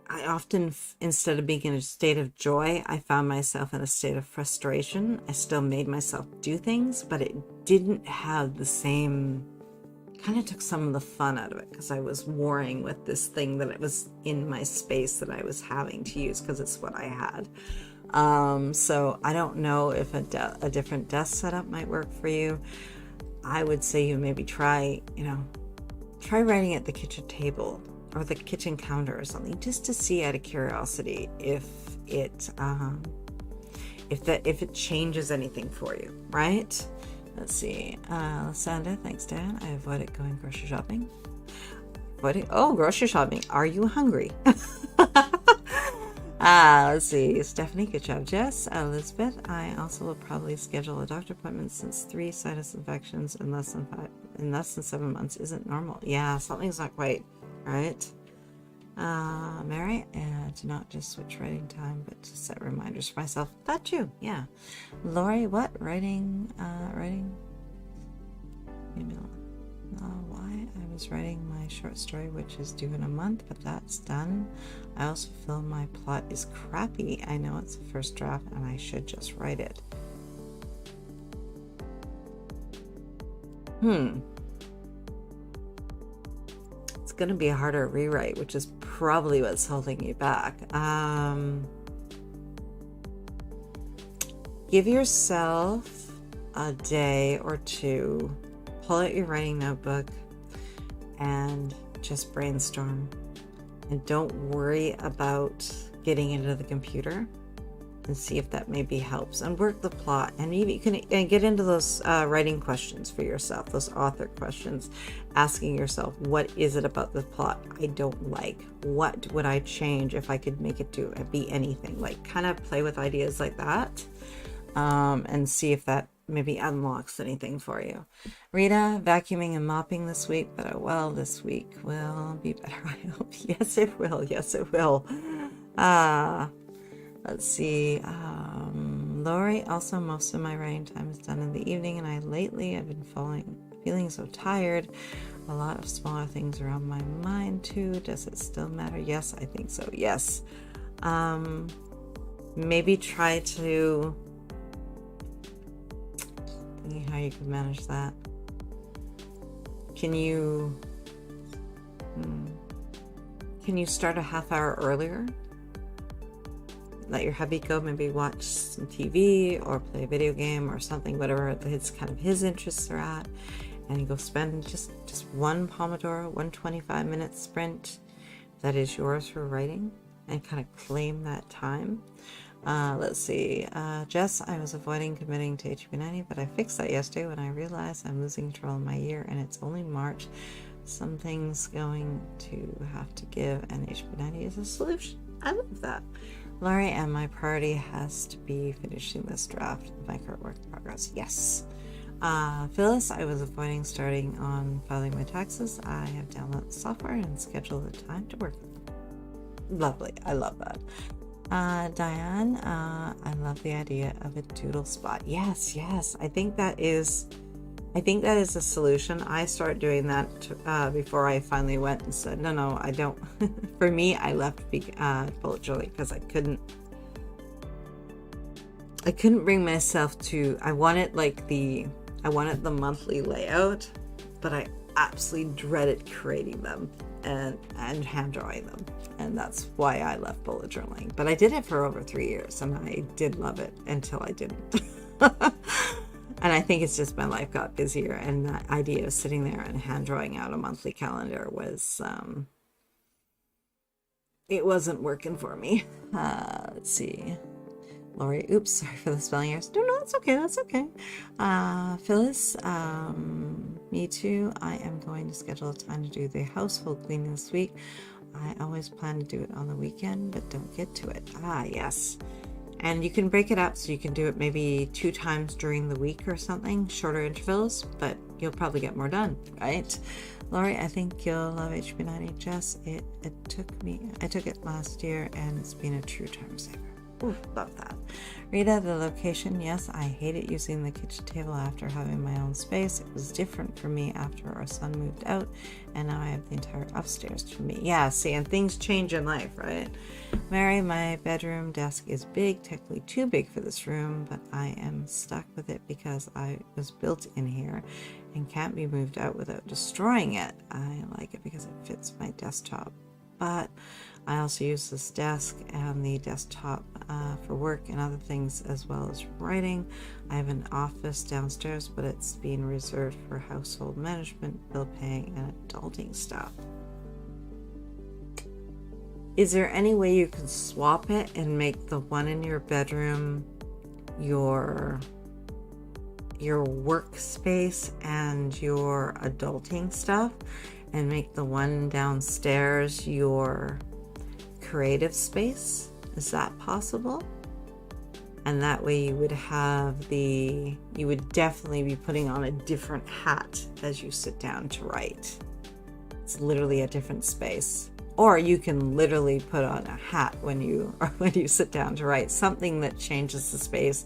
I often, instead of being in a state of joy, I found myself in a state of frustration. I still made myself do things, but it didn't have the same, kind of took some of the fun out of it because I was warring with this thing that it was in my space that I was having to use because it's what I had. So I don't know if a different desk setup might work for you. I would say you maybe try writing at the kitchen table or the kitchen counter or something, just to see out of curiosity if it changes anything for you, right? Let's see. Sandra, thanks, Dan. I avoided going grocery shopping. Grocery shopping. Are you hungry? Let's see. Stephanie, good job. Jess, Elizabeth, I also will probably schedule a doctor appointment since 3 sinus infections in less than 7 months isn't normal. Yeah, something's not quite right. Mary, do not just switch writing time, but to set reminders for myself. That you, yeah. Lori, what writing? Why? I was writing my short story, which is due in a month, but that's done. I also feel my plot is crappy. I know it's the first draft, and I should just write it. It's going to be a harder rewrite, which is probably what's holding you back. Give yourself a day or two, pull out your writing notebook, and just brainstorm. And don't worry about getting into the computer, and see if that maybe helps, and work the plot. And maybe you can get into those writing questions for yourself, those author questions, asking yourself, what is it about the plot I don't like? What would I change if I could make it be anything? Like, kind of play with ideas like that, and see if that maybe unlocks anything for you. Rita, vacuuming and mopping this week, but well, this week will be better, I hope. Yes, it will. Yes, it will. Let's see. Lori, also most of my writing time is done in the evening, and I've been feeling so tired. A lot of smaller things are on my mind too. Does it still matter? Yes, I think so. Yes. Maybe try to thinking how you could manage that. Can you start a half hour earlier? Let your hubby go, maybe watch some TV or play a video game or something, whatever his interests are at, and you go spend just one Pomodoro, 125-minute sprint that is yours for writing, and kind of claim that time. Let's see. Jess, I was avoiding committing to HB90, but I fixed that yesterday when I realized I'm losing control of my year and it's only March. Something's going to have to give, and HB90 is a solution. I love that. Laurie, and my priority has to be finishing this draft of my current work in progress. Yes. Phyllis, I was avoiding starting on filing my taxes. I have downloaded the software and scheduled the time to work. Lovely. I love that. Diane, I love the idea of a doodle spot. Yes. I think that is a solution. I started doing that before I finally went and said, no, I don't. For me, I left bullet journaling because I couldn't bring myself to. I wanted the monthly layout, but I absolutely dreaded creating them and hand drawing them, and that's why I left bullet journaling. But I did it for over 3 years, and I did love it until I didn't. And I think it's just my life got busier, and the idea of sitting there and hand drawing out a monthly calendar was it wasn't working for me. Let's see. Lori, oops, sorry for the spelling errors. No, that's okay. That's okay. Phyllis, me too. I am going to schedule a time to do the household cleaning this week. I always plan to do it on the weekend, but don't get to it. Yes. And you can break it up so you can do it maybe 2 times during the week or something, shorter intervals, but you'll probably get more done, right? Lori, I think you'll love HB90. Jess, I took it last year and it's been a true time saver. Ooh, love that. Rita, the location, yes, I hated using the kitchen table after having my own space. It was different for me after our son moved out, and now I have the entire upstairs for me. Yeah, see, and things change in life, right? Mary, my bedroom desk is big, technically too big for this room, but I am stuck with it because I was built in here and can't be moved out without destroying it. I like it because it fits my desktop, but I also use this desk and the desktop for work and other things as well as writing. I have an office downstairs, but it's being reserved for household management, bill paying, and adulting stuff. Is there any way you can swap it and make the one in your bedroom your workspace and your adulting stuff, and make the one downstairs your creative space? Is that possible? And that way you would definitely be putting on a different hat as you sit down to write. It's literally a different space. Or you can literally put on a hat when you sit down to write, something that changes the space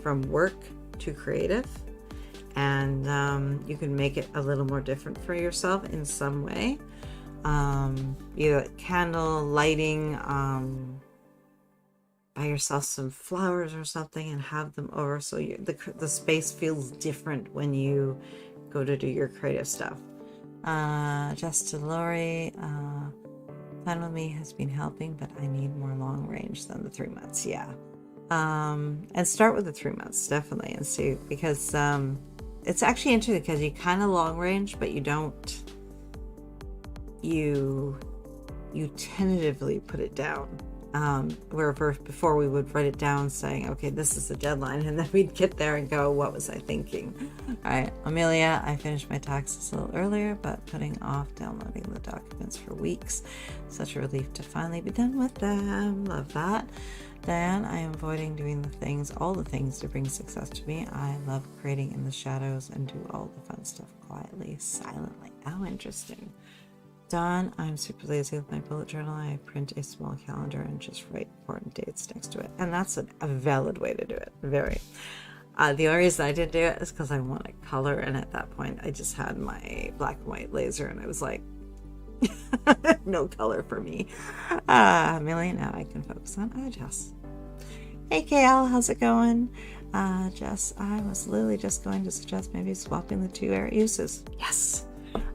from work to creative. And you can make it a little more different for yourself in some way. Either candle lighting, buy yourself some flowers or something and have them over so the space feels different when you go to do your creative stuff. Just to Lori, Plan With Me has been helping, but I need more long range than the 3 months. Yeah. And start with the 3 months, definitely, and see, because it's actually interesting because you kind of long range, but you don't, you tentatively put it down. where before we would write it down saying, okay, this is the deadline, and then we'd get there and go, what was I thinking? All right, Amelia, I finished my taxes a little earlier, but putting off downloading the documents for weeks. Such a relief to finally be done with them. Love that. Diane, I am avoiding doing all the things to bring success to me. I love creating in the shadows and do all the fun stuff quietly, silently. Oh, interesting. Dawn, I'm super lazy with my bullet journal. I print a small calendar and just write important dates next to it. And that's a valid way to do it. Very. The only reason I didn't do it is because I wanted color. And at that point, I just had my black and white laser. And I was like, no color for me. Amelia, now I can focus on Jess. Hey, KL, how's it going? Jess, I was literally just going to suggest maybe swapping the two air uses. Yes.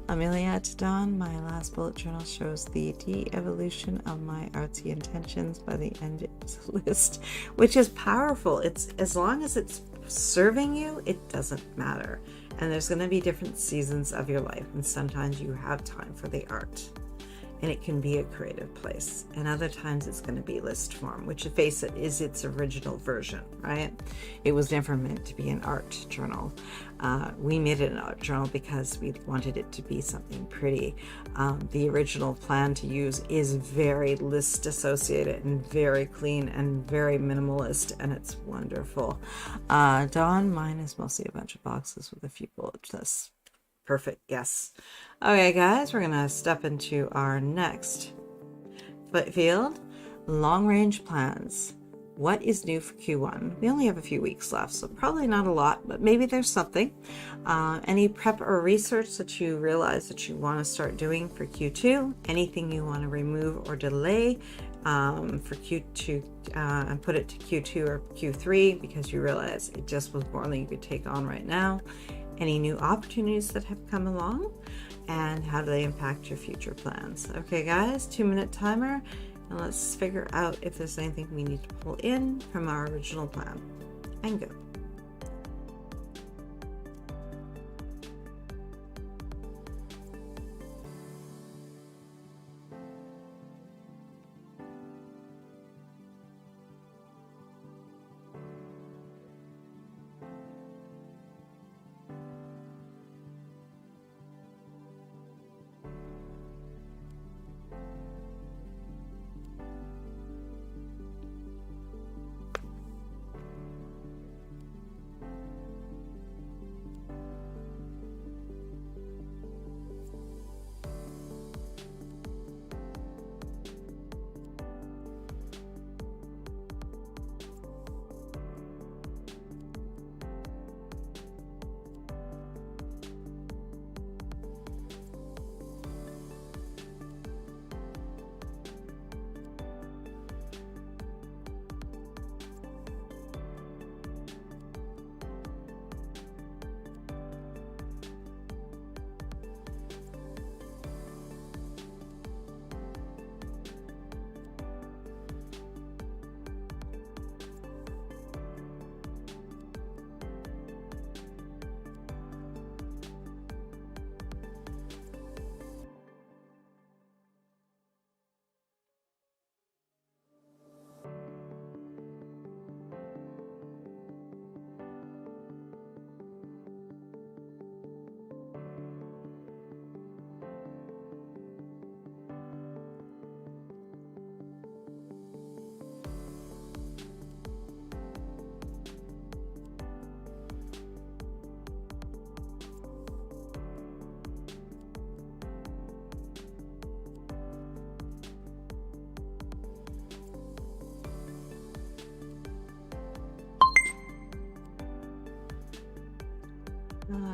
Amelia to Dawn, my last bullet journal shows the de-evolution of my artsy intentions by the end of the list, which is powerful. It's as long as it's serving you, it doesn't matter. And there's going to be different seasons of your life, and sometimes you have time for the art. And it can be a creative place. And other times it's going to be list form, which, face it, is its original version, right? It was never meant to be an art journal. We made it an art journal because we wanted it to be something pretty. The original plan to use is very list associated and very clean and very minimalist, and it's wonderful. Dawn, mine is mostly a bunch of boxes with a few bullet lists. Perfect, yes. Okay, guys, we're going to step into our next field, long-range plans. What is new for Q1? We only have a few weeks left, so probably not a lot, but maybe there's something. Any prep or research that you realize that you want to start doing for Q2? Anything you want to remove or delay for Q2 and put it to Q2 or Q3 because you realize it just was more than you could take on right now? Any new opportunities that have come along, and how do they impact your future plans? Okay, guys, 2-minute timer, and let's figure out if there's anything we need to pull in from our original plan. And go.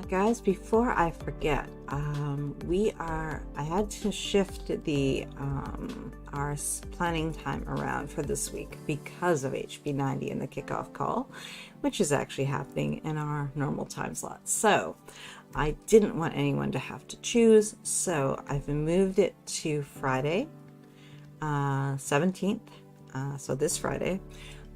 Guys, before I forget, I had to shift our planning time around for this week because of HB90 and the kickoff call, which is actually happening in our normal time slot. So I didn't want anyone to have to choose, so I've moved it to Friday, 17th, so this Friday,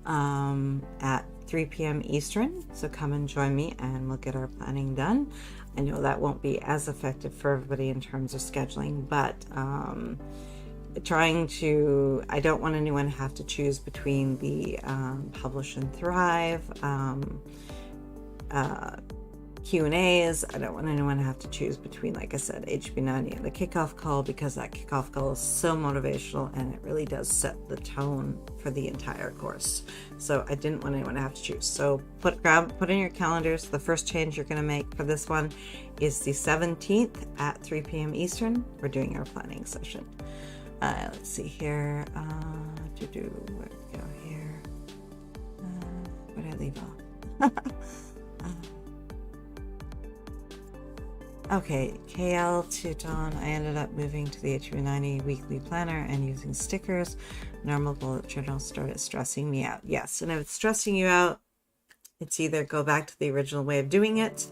at 3 p.m. Eastern. So come and join me and we'll get our planning done. I know that won't be as effective for everybody in terms of scheduling, but I don't want anyone to have to choose between the Publish and Thrive, Q&As. I don't want anyone to have to choose between, like I said, HB90 and the kickoff call, because that kickoff call is so motivational and it really does set the tone for the entire course. So I didn't want anyone to have to choose. So put in your calendars. The first change you're going to make for this one is the 17th at 3 p.m. Eastern. We're doing our planning session. Let's see here. Where do we go here? Where did I leave off? Okay, KL to Dawn. I ended up moving to the HB90 weekly planner and using stickers. Normal bullet journal started stressing me out. Yes, and if it's stressing you out, it's either go back to the original way of doing it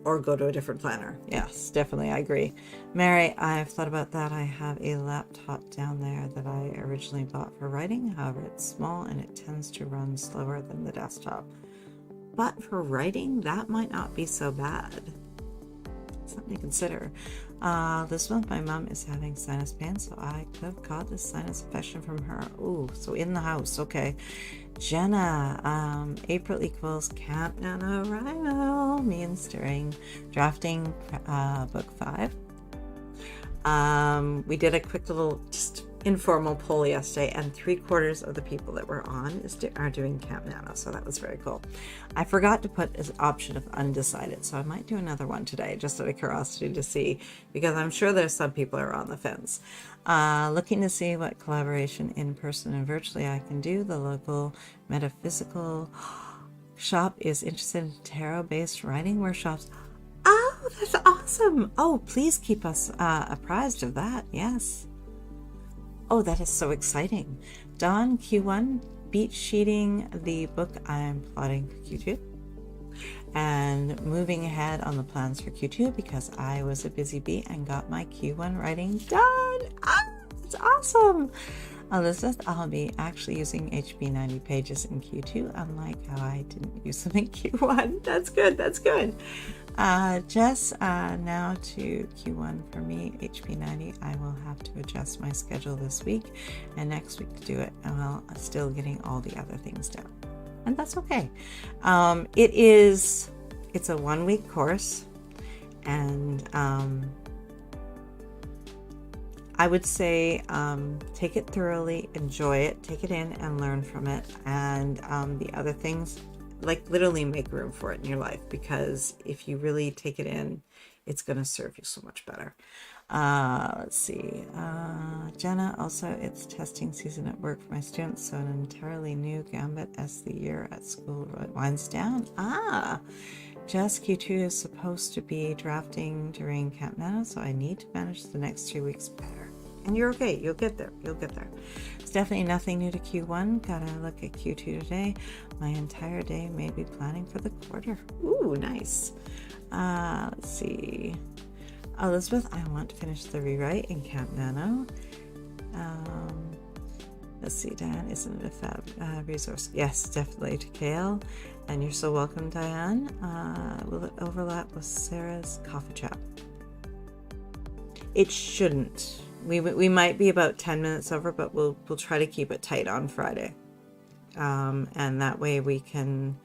or go to a different planner. Yes, definitely, I agree. Mary, I've thought about that. I have a laptop down there that I originally bought for writing. However, it's small and it tends to run slower than the desktop. But for writing, that might not be so bad. Something to consider. This month my mom is having sinus pain, so I could have caught this sinus infection from her. Ooh, so in the house. Okay. Jenna, April equals Camp NaNoWriMo means during drafting book 5. We did a quick little just informal poll yesterday, and 3/4 of the people that were on are doing Camp Nano, so that was very cool. I forgot to put an option of undecided, so I might do another one today just out of curiosity to see, because I'm sure there's some people who are on the fence. Looking to see what collaboration in person and virtually I can do. The local metaphysical shop is interested in tarot-based writing workshops. Oh, that's awesome. Oh, please keep us apprised of that. Yes. Oh, that is so exciting. Dawn, Q1, beat sheeting the book I'm plotting for Q2. And moving ahead on the plans for Q2 because I was a busy bee and got my Q1 writing done. Ah, that's awesome. Elizabeth, I'll be actually using HB90 pages in Q2, unlike how I didn't use them in Q1. That's good. That's good. Jess, now to Q1 for me, HB90. I will have to adjust my schedule this week and next week to do it, while still getting all the other things done. And that's okay. It's a 1-week course, and I would say take it thoroughly, enjoy it, take it in and learn from it. And the other things, like literally make room for it in your life, because if you really take it in, it's going to serve you so much better. Let's see. Jenna, also it's testing season at work for my students, so an entirely new gambit as the year at school winds down. Jess, Q2 is supposed to be drafting during Camp Nano, so I need to manage the next 3 weeks better. And you're okay. You'll get there. You'll get there. It's definitely nothing new to Q1. Gotta look at Q2 today. My entire day may be planning for the quarter. Ooh, nice. Let's see. Elizabeth, I want to finish the rewrite in Camp Nano. Let's see, Diane, isn't it a fab resource? Yes, definitely, to Kale. And you're so welcome, Diane. Will it overlap with Sarah's coffee chat? It shouldn't. We might be about 10 minutes over, but we'll try to keep it tight on Friday. And that way we can...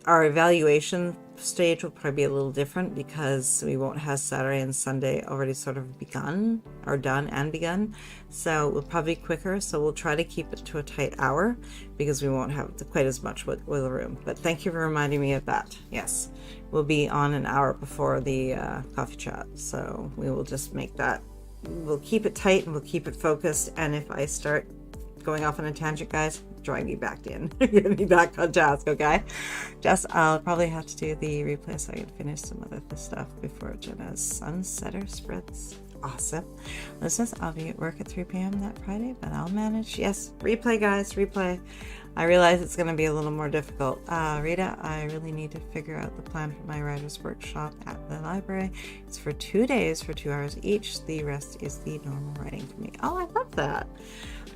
our evaluation stage will probably be a little different, because we won't have Saturday and Sunday already sort of begun, or done and begun. So we'll probably be quicker. So we'll try to keep it to a tight hour, because we won't have quite as much wiggle room. But thank you for reminding me of that. Yes, we'll be on an hour before the coffee chat. So we will just make that, we'll keep it tight and we'll keep it focused. And if I start going off on a tangent, guys, drawing me back in. Get me back on task, okay? Jess, I'll probably have to do the replay so I can finish some other stuff before Jenna's sunsetter spreads. Awesome. Listeners, I'll be at work at 3 p.m. that Friday, but I'll manage. Yes, replay, guys, replay. I realize it's going to be a little more difficult. Rita, I really need to figure out the plan for my writer's workshop at the library. It's for 2 days for 2 hours each. The rest is the normal writing for me. Oh, I love that.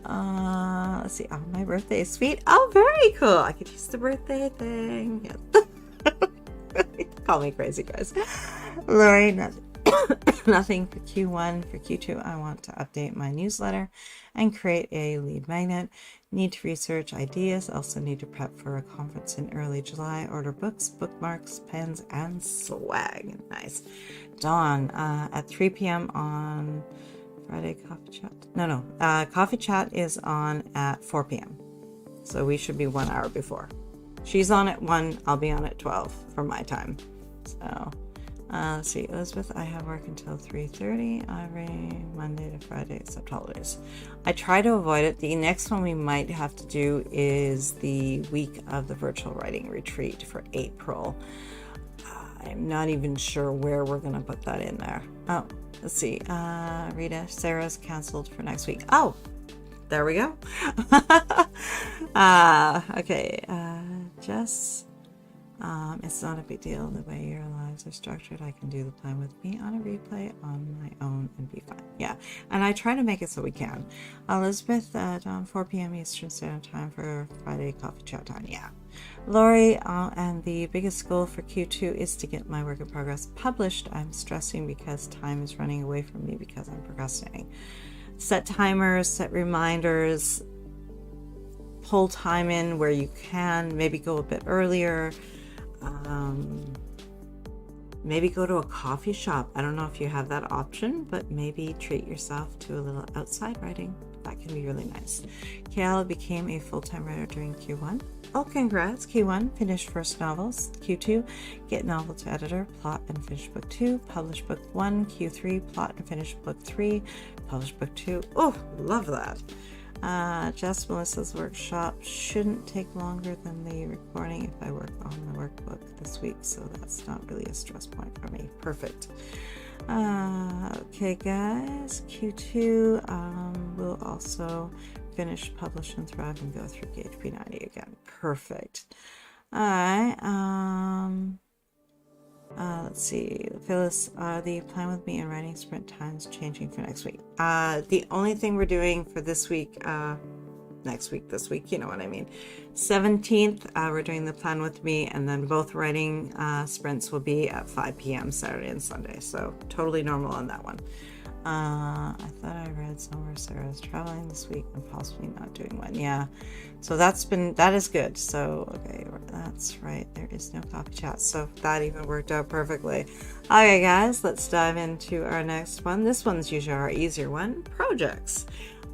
Let's see. Oh, my birthday is sweet. Oh, very cool. I could use the birthday thing. Yes. Call me crazy, guys. Lori, Nothing for Q1. For Q2, I want to update my newsletter and create a lead magnet. Need to research ideas. Also need to prep for a conference in early July. Order books, bookmarks, pens, and swag. Nice. Dawn, at 3 p.m. on Friday coffee chat. No. Coffee chat is on at 4 p.m. So we should be 1 hour before. She's on at 1. I'll be on at 12 for my time. So let's see. Elizabeth, I have work until 3:30 every Monday to Friday except holidays. I try to avoid it. The next one we might have to do is the week of the virtual writing retreat for April. I'm not even sure where we're going to put that in there. Oh, let's see. Rita, Sarah's canceled for next week. Oh, there we go. Okay. Jess, it's not a big deal the way your lives are structured. I can do the plan with me on a replay on my own and be fine. Yeah, and I try to make it so we can. Elizabeth, at 4 p.m. Eastern Standard Time for Friday coffee chat time. Yeah. Lori, and the biggest goal for Q2 is to get my work in progress published. I'm stressing because time is running away from me because I'm procrastinating. Set timers, set reminders, pull time in where you can, maybe go a bit earlier, maybe go to a coffee shop. I don't know if you have that option, but maybe treat yourself to a little outside writing. That can be really nice. Kayla became a full-time writer during Q1. Oh, congrats. Q1, finish first novels. Q2, get novel to editor, plot and finish book 2, publish book 1. Q3, plot and finish book 3, publish book 2. Oh, love that. Jess, Melissa's workshop shouldn't take longer than the recording if I work on the workbook this week, so that's not really a stress point for me. Perfect. Okay, guys, Q2 will also finish, publish, and thrive and go through PHP 90 again. Perfect. All right. Let's see, Phyllis, the plan with me and writing sprint times changing for next week. The only thing we're doing for this week, this week, you know what I mean. 17th, we're doing the plan with me, and then both writing sprints will be at 5 p.m. Saturday and Sunday. So totally normal on that one. I thought I read somewhere Sarah's traveling this week and possibly not doing one. Yeah, so that is good. So okay, that's right, there is no coffee chat, so that even worked out perfectly. Okay guys, let's dive into our next one. This one's usually our easier one. Projects.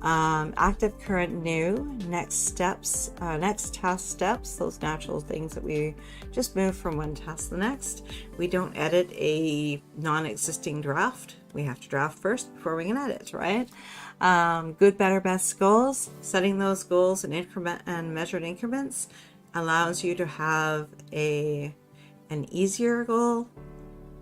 Active, current, new, next steps, next task steps, those natural things that we just move from one task to the next. We don't edit a non-existing draft. We have to draft first before we can edit, right? Good, better, best goals. Setting those goals in increment and measured increments allows you to have an easier goal,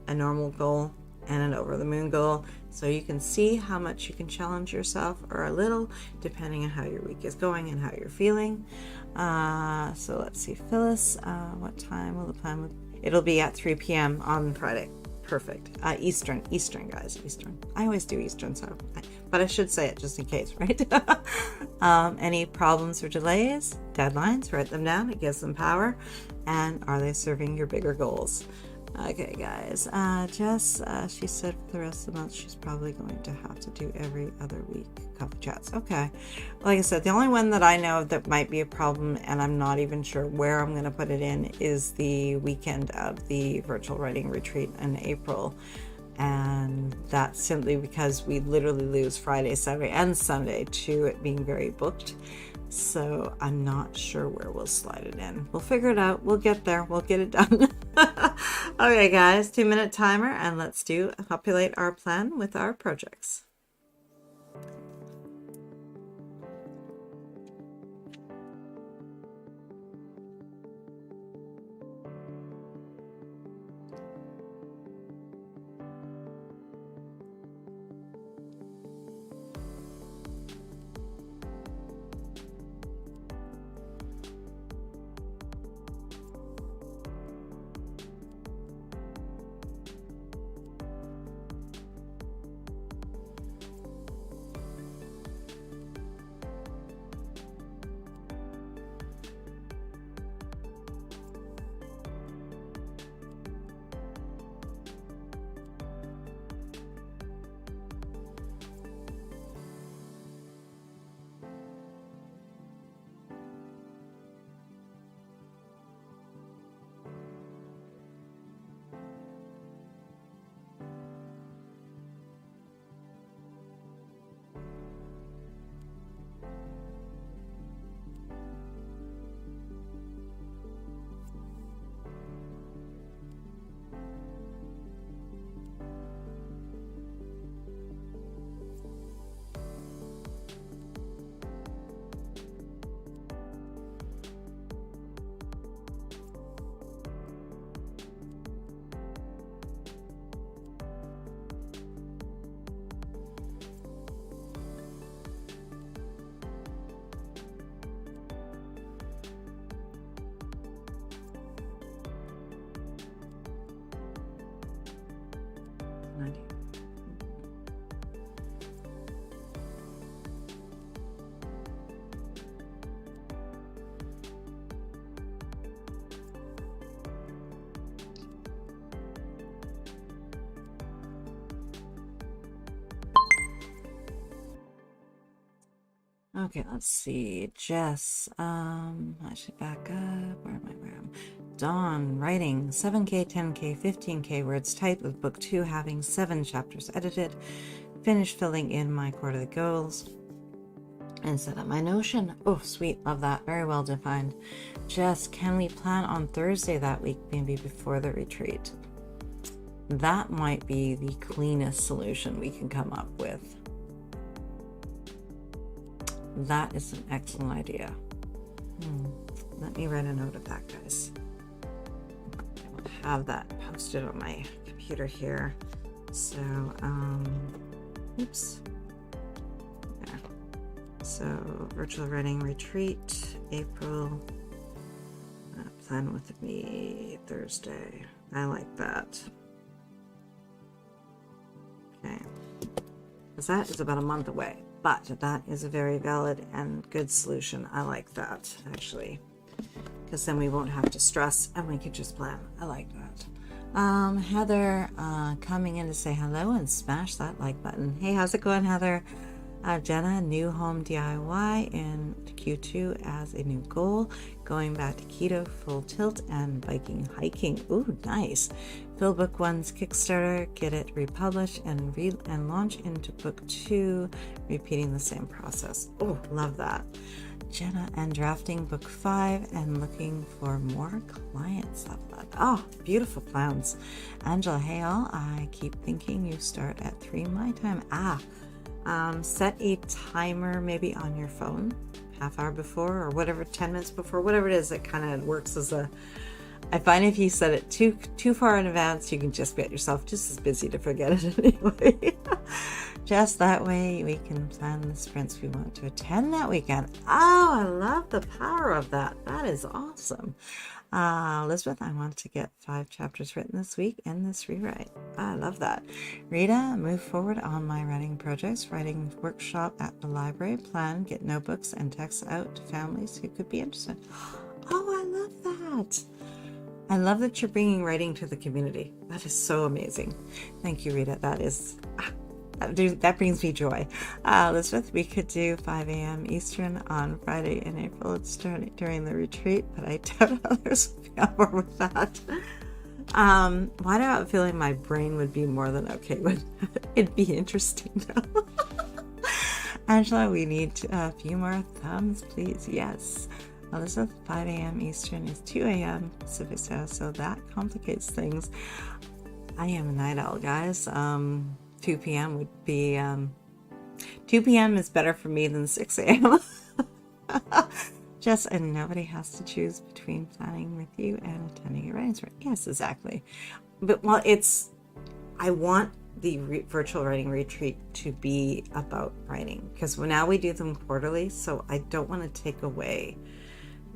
a normal goal, and an over the moon goal, so you can see how much you can challenge yourself, or a little, depending on how your week is going and how you're feeling. So let's see, Phyllis, what time will the plan with? It'll be at 3 p.m. on Friday. Perfect. Eastern guys, Eastern. I always do Eastern, but I should say it just in case, right? Any problems or delays, deadlines, write them down. It gives them power. And are they serving your bigger goals? Okay, guys. Jess, she said for the rest of the month she's probably going to have to do every other week coffee chats. Okay. Like I said, the only one that I know that might be a problem, and I'm not even sure where I'm going to put it in, is the weekend of the virtual writing retreat in April. And that's simply because we literally lose Friday, Saturday, and Sunday to it being very booked. So I'm not sure where we'll slide it in. We'll figure it out. We'll get there. We'll get it done. Okay, guys, 2-minute timer, and let's populate our plan with our projects. Okay, let's see. Jess, I should back up. Where am I? Dawn, writing 7K, 10K, 15K words typed with book 2 having 7 chapters edited. Finished filling in my quarterly goals and set up my Notion. Oh, sweet. Love that. Very well defined. Jess, can we plan on Thursday that week, maybe before the retreat? That might be the cleanest solution we can come up with. That is an excellent idea. Let me write a note of that, guys. I will have that posted on my computer here. So, oops. There. So, virtual writing retreat, April. Plan with me Thursday. I like that. Okay. Because that is about a month away. But that is a very valid and good solution. I like that, actually. Because then we won't have to stress and we could just plan. I like that. Heather coming in to say hello and smash that like button. Hey, how's it going, Heather? Jenna, new home DIY in Q2 as a new goal. Going back to keto, full tilt, and biking, hiking. Ooh, nice. Fill book 1's Kickstarter, get it republished, and launch into book 2, repeating the same process. Oh, love that. Jenna, and drafting book 5 and looking for more clients. Love that. Oh, beautiful plans. Angela, hey all, I keep thinking you start at 3 my time. Set a timer maybe on your phone, half hour before or whatever, 10 minutes before, whatever it is that kind of works as a, I find if you set it too far in advance, you can just get yourself just as busy to forget it anyway. Just that way we can plan the sprints we want to attend that weekend. Oh, I love the power of that. That is awesome. Elizabeth, I want to get 5 chapters written this week in this rewrite. I love that. Rita, move forward on my writing projects, writing workshop at the library, plan, get notebooks and texts out to families who could be interested. Oh, I love that. I love that you're bringing writing to the community. That is so amazing. Thank you, Rita. That is... that brings me joy. Elizabeth, we could do 5 a.m. Eastern on Friday in April. It's during the retreat, but I doubt others will be on board with that. Why do I have a feeling my brain would be more than okay with it? It'd be interesting though. Angela, we need a few more thumbs, please. Yes. Elizabeth, 5 a.m. Eastern is 2 a.m. Pacific Standard, so that complicates things. I am a night owl, guys. 2 p.m. would be 2 p.m. is better for me than 6 a.m. And nobody has to choose between planning with you and attending your writing sprint. Yes, exactly. But I want the virtual writing retreat to be about writing, because now we do them quarterly, so I don't want to take away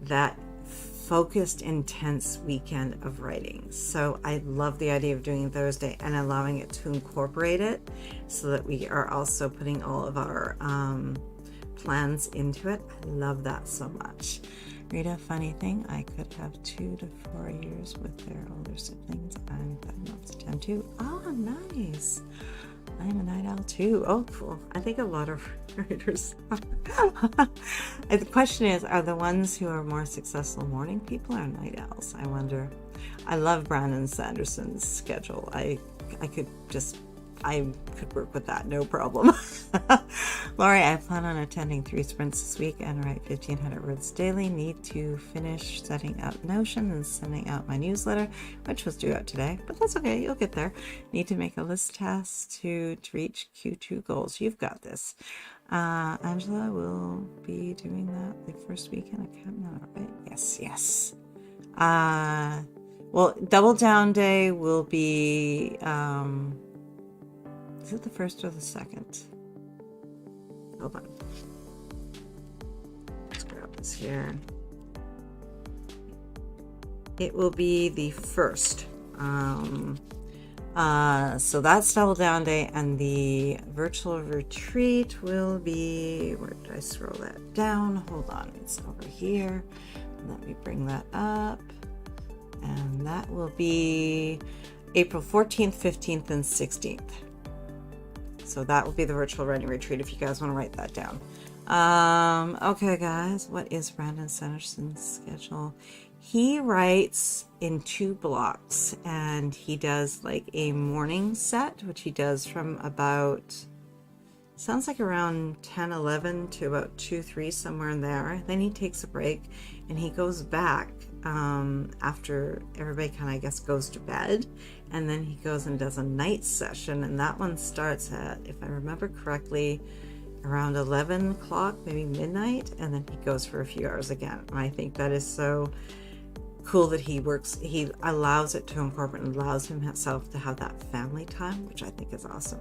that focused, intense weekend of writing. So I love the idea of doing Thursday and allowing it to incorporate it so that we are also putting all of our plans into it. I love that so much. Rita, funny thing, I could have 2 to 4 years with their older siblings. I'm 5 months to 10 too. Oh, nice. I'm a night owl too. Oh, cool. I think a lot of writers. The question is, are the ones who are more successful morning people or night owls? I wonder. I love Brandon Sanderson's schedule. I could work with that, no problem. Lori, I plan on attending 3 sprints this week and write 1,500 words daily. Need to finish setting up Notion and sending out my newsletter, which was due out today, but that's okay, you'll get there. Need to make a list test to reach Q2 goals. You've got this. Angela will be doing that the first weekend. I can't remember, right? Yes. Well, Double Down Day will be... is it the first or the second? Hold on. Let's grab this here. It will be the first. So that's Double Down Day, and the virtual retreat will be, where did I scroll that down? Hold on, it's over here. Let me bring that up. And that will be April 14th, 15th, and 16th. So that will be the virtual writing retreat if you guys want to write that down. Okay, guys, what is Brandon Sanderson's schedule? He writes in 2 blocks, and he does like a morning set, which he does from about, sounds like around 10-11 to about 2-3, somewhere in there. Then he takes a break and he goes back after everybody kind of, I guess, goes to bed, and then he goes and does a night session, and that one starts at, if I remember correctly, around 11 o'clock, maybe midnight, and then he goes for a few hours again. And I think that is so cool that he allows it to incorporate and allows himself to have that family time, which I think is awesome.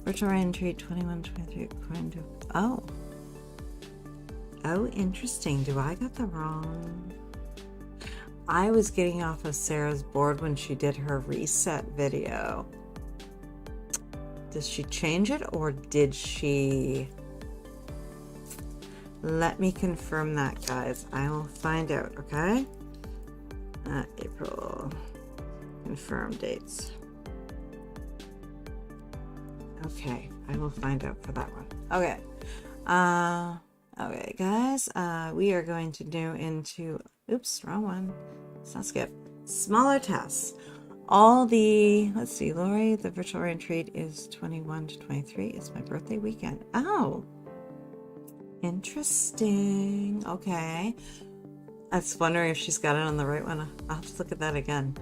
Virtual entry 21-23 according to, oh, interesting. Do I got the wrong? I was getting off of Sarah's board when she did her reset video. Does she change it, or did she? Let me confirm that, guys. I will find out, okay? April. Confirm dates. Okay, I will find out for that one. Okay. Okay, guys. We are going to do into, oops, wrong one. Let's not skip. Smaller tasks. All the, let's see, Lori, the virtual retreat is 21-23. It's my birthday weekend. Oh, interesting. Okay. I was wondering if she's got it on the right one. I'll have to look at that again.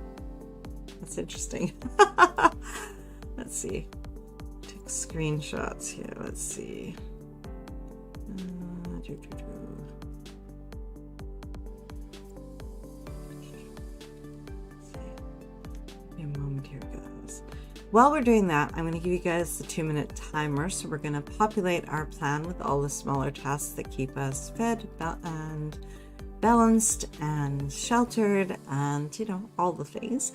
That's interesting. Let's see. Take screenshots here. Let's see. A moment here, guys. While we're doing that, I'm going to give you guys the 2-minute timer. So we're going to populate our plan with all the smaller tasks that keep us fed and balanced and sheltered, and all the things.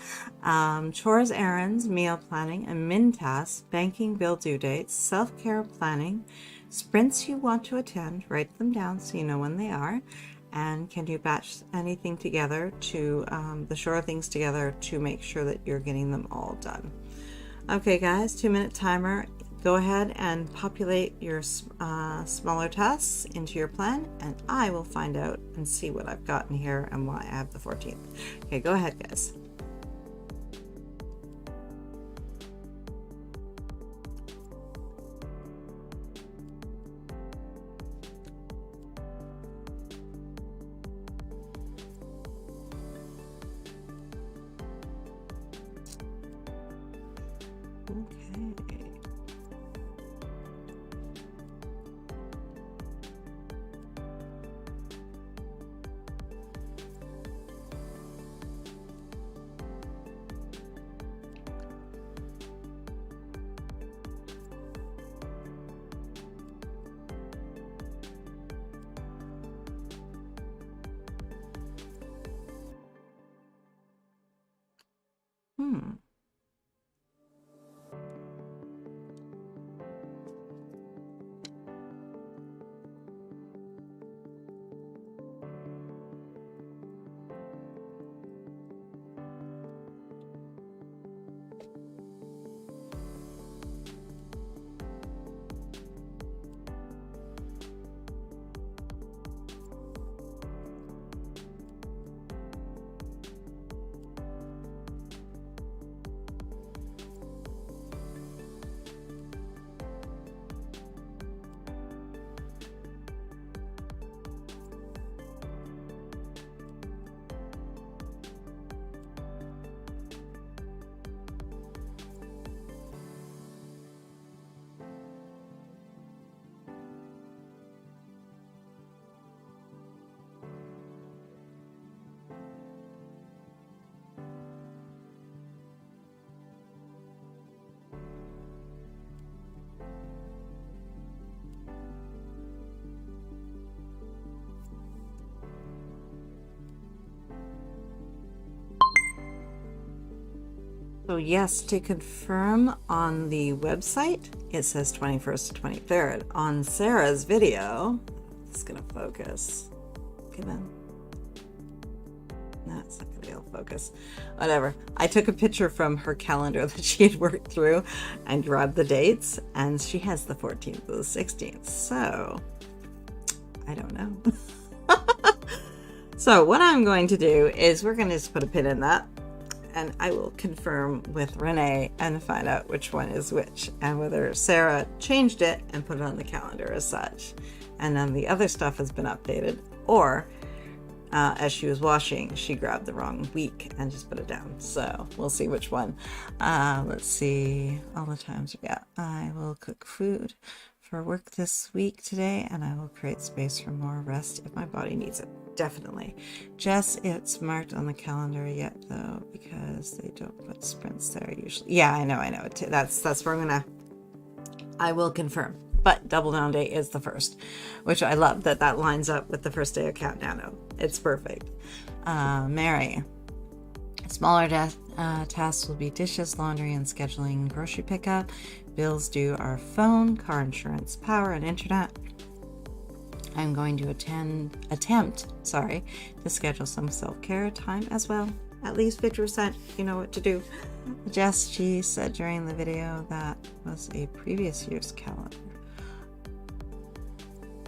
Chores, errands, meal planning, admin tasks, banking, bill due dates, self-care planning, sprints you want to attend, write them down so you know when they are. And can you batch anything together to the shore things together to make sure that you're getting them all done. Okay, guys, 2-minute timer. Go ahead and populate your smaller tasks into your plan, and I will find out and see what I've got in here and why I have the 14th. Okay, go ahead, guys. So yes, to confirm, on the website, it says 21st to 23rd. On Sarah's video, it's going to focus. Come on. No, it's not going to be able to focus. Whatever. I took a picture from her calendar that she had worked through and grabbed the dates, and she has the 14th to the 16th. So I don't know. So what I'm going to do is we're going to just put a pin in that, and I will confirm with Renee and find out which one is which, and whether Sarah changed it and put it on the calendar as such, and then the other stuff has been updated, or as she was washing, she grabbed the wrong week and just put it down. So we'll see which one. Let's see all the times. Yeah, I will cook food for work this week today, and I will create space for more rest if my body needs it. Definitely. Jess, it's marked on the calendar yet though, because they don't put sprints there usually. Yeah, I know. That's where I will confirm. But Double Down Day is the first, which I love that lines up with the first day of Cat Nano. It's perfect. Mary, smaller tasks will be dishes, laundry, and scheduling grocery pickup. Bills due are phone, car insurance, power, and internet. I'm going to attempt to schedule some self-care time as well. At least 50%, you know what to do. Jess G said during the video that was a previous year's calendar.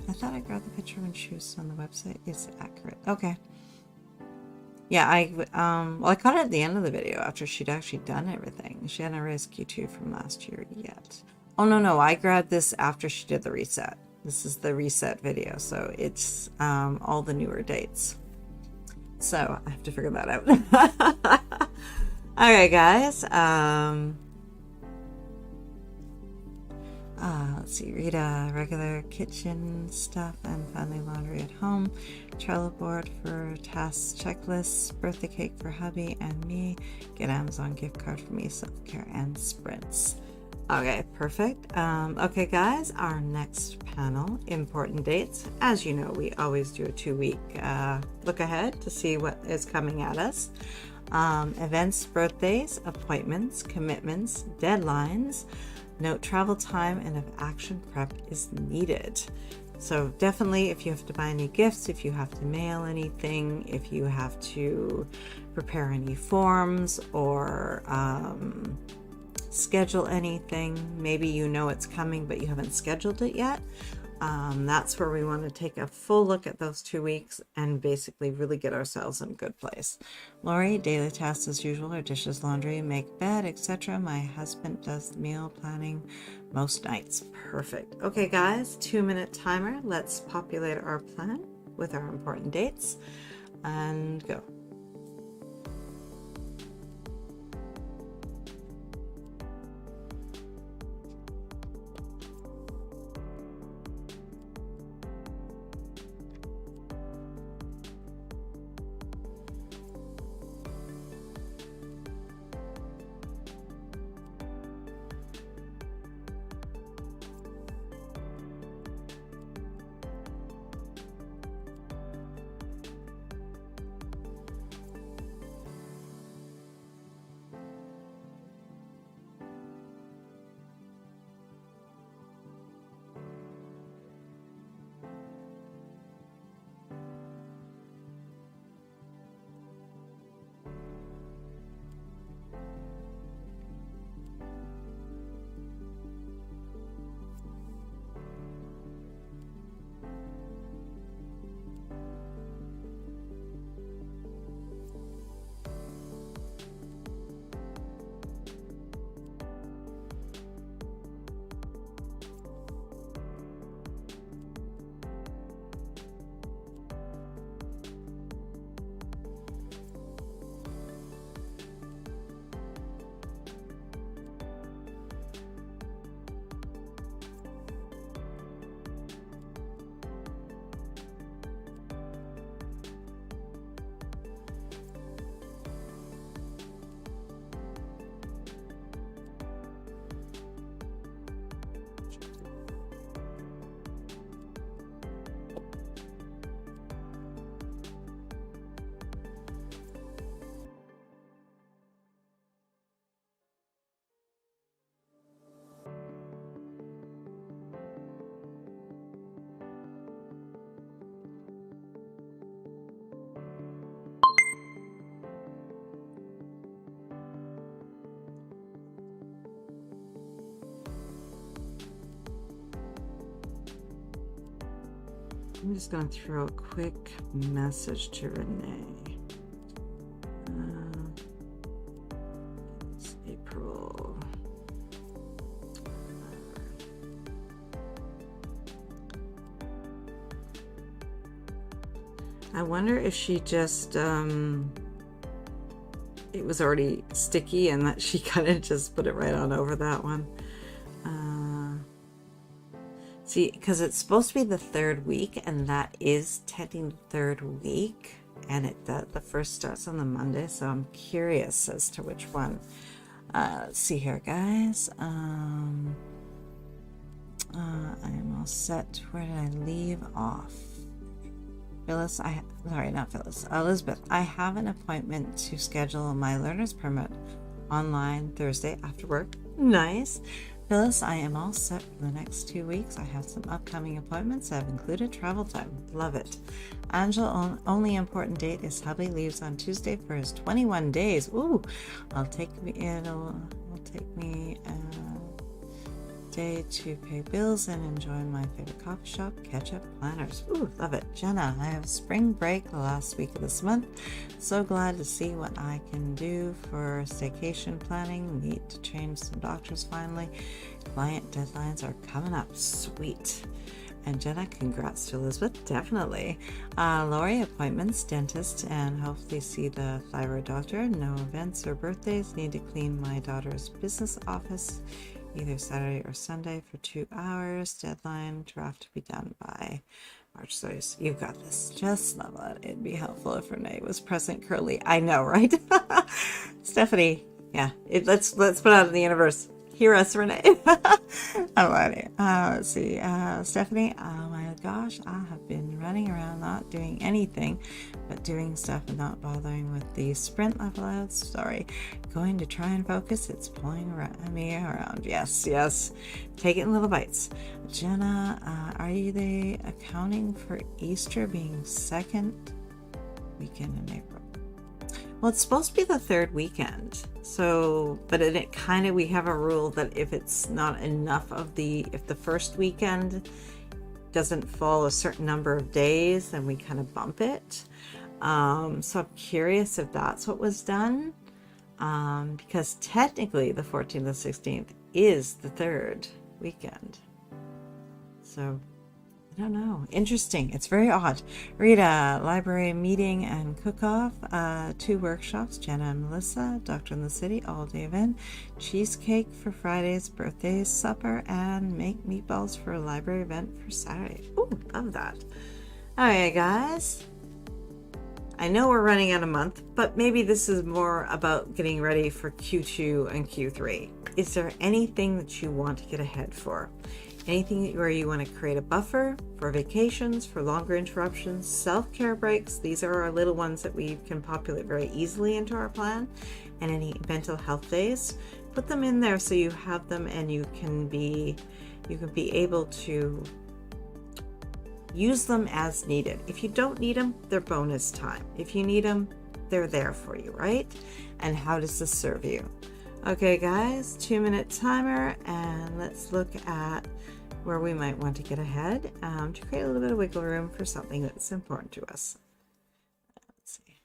I thought I grabbed the picture when she was on the website. It's accurate. Okay. Yeah, I caught it at the end of the video after she'd actually done everything. She hadn't erased Q2 from last year yet. Oh, no, I grabbed this after she did the reset. This is the reset video, so it's all the newer dates. So I have to figure that out. Okay, guys. Let's see, Rita, regular kitchen stuff and family laundry at home, Trello board for tasks, checklists, birthday cake for hubby and me, get Amazon gift card for me, self-care and sprints. Okay, perfect. Okay, guys, our next panel, important dates. As you know, we always do a 2-week look ahead to see what is coming at us. Events, birthdays, appointments, commitments, deadlines. Note travel time and if action prep is needed. So definitely if you have to buy any gifts, if you have to mail anything, if you have to prepare any forms or schedule anything, maybe you know it's coming but you haven't scheduled it yet. That's where we want to take a full look at those 2 weeks and basically really get ourselves in a good place. Lori, daily tasks as usual are dishes, laundry, make bed, etc. My husband does the meal planning most nights. Perfect. Okay, guys, 2-minute timer. Let's populate our plan with our important dates and go. I'm just going to throw a quick message to Renee. It's April. I wonder if she just, it was already sticky and that she kind of just put it right on over that one. See, because it's supposed to be the third week, and that is technically the third week, and the first starts on the Monday, so I'm curious as to which one. Let's see here, guys. I am all set. Where did I leave off? Phyllis, sorry, not Phyllis. Elizabeth, I have an appointment to schedule my learner's permit online Thursday after work. Nice. Phyllis, I am all set for the next 2 weeks. I have some upcoming appointments that have included travel time. Love it. Angela, only important date is hubby leaves on Tuesday for his 21 days. Ooh, it'll take me a day to pay bills and enjoy my favorite coffee shop, Ketchup Planners. Ooh, love it. Jenna, I have spring break the last week of this month. So glad to see what I can do for staycation planning. Need to change some doctors finally. Client deadlines are coming up. Sweet. And Jenna, congrats to Elizabeth. Definitely. Lori, appointments, dentist, and hopefully see the thyroid doctor. No events or birthdays. Need to clean my daughter's business office either Saturday or Sunday for 2 hours. Deadline, draft to be done by March 30th. You got this. Just love it. It'd be helpful if Renee was present. Curly, I know, right? Stephanie, yeah. Let's put out in the universe. Hear us, Renee. I love it. Let's see. Stephanie, oh my gosh, I have been running around not doing anything but doing stuff and not bothering with the sprint level outs. Sorry. Going to try and focus. It's pulling me around. Yes. Take it in little bites. Jenna, are you accounting for Easter being second weekend in April? Well, it's supposed to be the third weekend. So, but it kind of, we have a rule that if it's not enough if the first weekend doesn't fall a certain number of days, then we kind of bump it. So I'm curious if that's what was done. Because technically the 14th and 16th is the third weekend. So I don't know. Interesting. It's very odd. Rita, library meeting and cook-off, 2 workshops, Jenna and Melissa, Doctor in the City, all-day event, cheesecake for Friday's birthday supper, and make meatballs for a library event for Saturday. Ooh, love that. All right, guys. I know we're running out of month, but maybe this is more about getting ready for Q2 and Q3. Is there anything that you want to get ahead for? Anything where you want to create a buffer for vacations, for longer interruptions, self-care breaks? These are our little ones that we can populate very easily into our plan. And any mental health days, put them in there so you have them and you can be able to use them as needed. If you don't need them, they're bonus time. If you need them, they're there for you, right? And how does this serve you? Okay, guys, 2-minute timer, and let's look at where we might want to get ahead to create a little bit of wiggle room for something that's important to us. Let's see.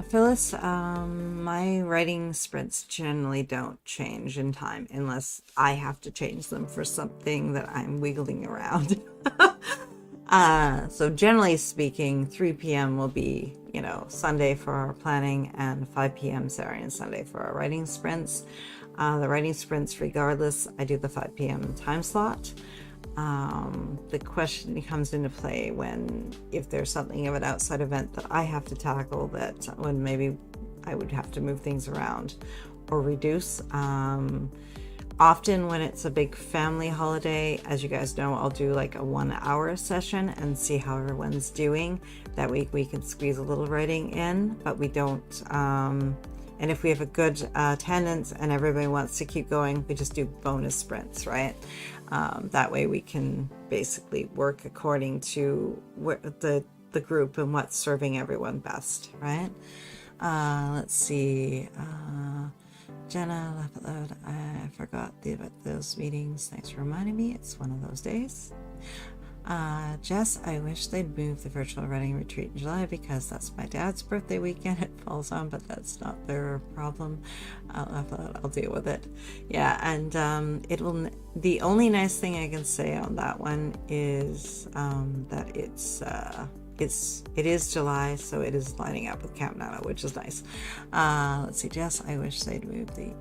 Phyllis, my writing sprints generally don't change in time unless I have to change them for something that I'm wiggling around. So generally speaking, 3 p.m. will be, Sunday for our planning, and 5 p.m. Saturday and Sunday for our writing sprints. The writing sprints, regardless, I do the 5 p.m. time slot. The question comes into play if there's something of an outside event that I have to tackle, that when maybe I would have to move things around or reduce. Often when it's a big family holiday, as you guys know, I'll do like a 1 hour session and see how everyone's doing. That week we can squeeze a little writing in, but we don't. And if we have a good attendance and everybody wants to keep going, we just do bonus sprints, right? That way we can basically work according to the group and what's serving everyone best, right? Let's see. Jenna, laugh out loud. I forgot about those meetings. Thanks for reminding me. It's one of those days. Jess, I wish they'd move the virtual writing retreat in July because that's my dad's birthday weekend it falls on, but that's not their problem. I'll deal with it. Yeah, and the only nice thing I can say on that one is that it is July, so it is lining up with Camp Nano, which is nice. Let's see, Jess, I wish they'd move the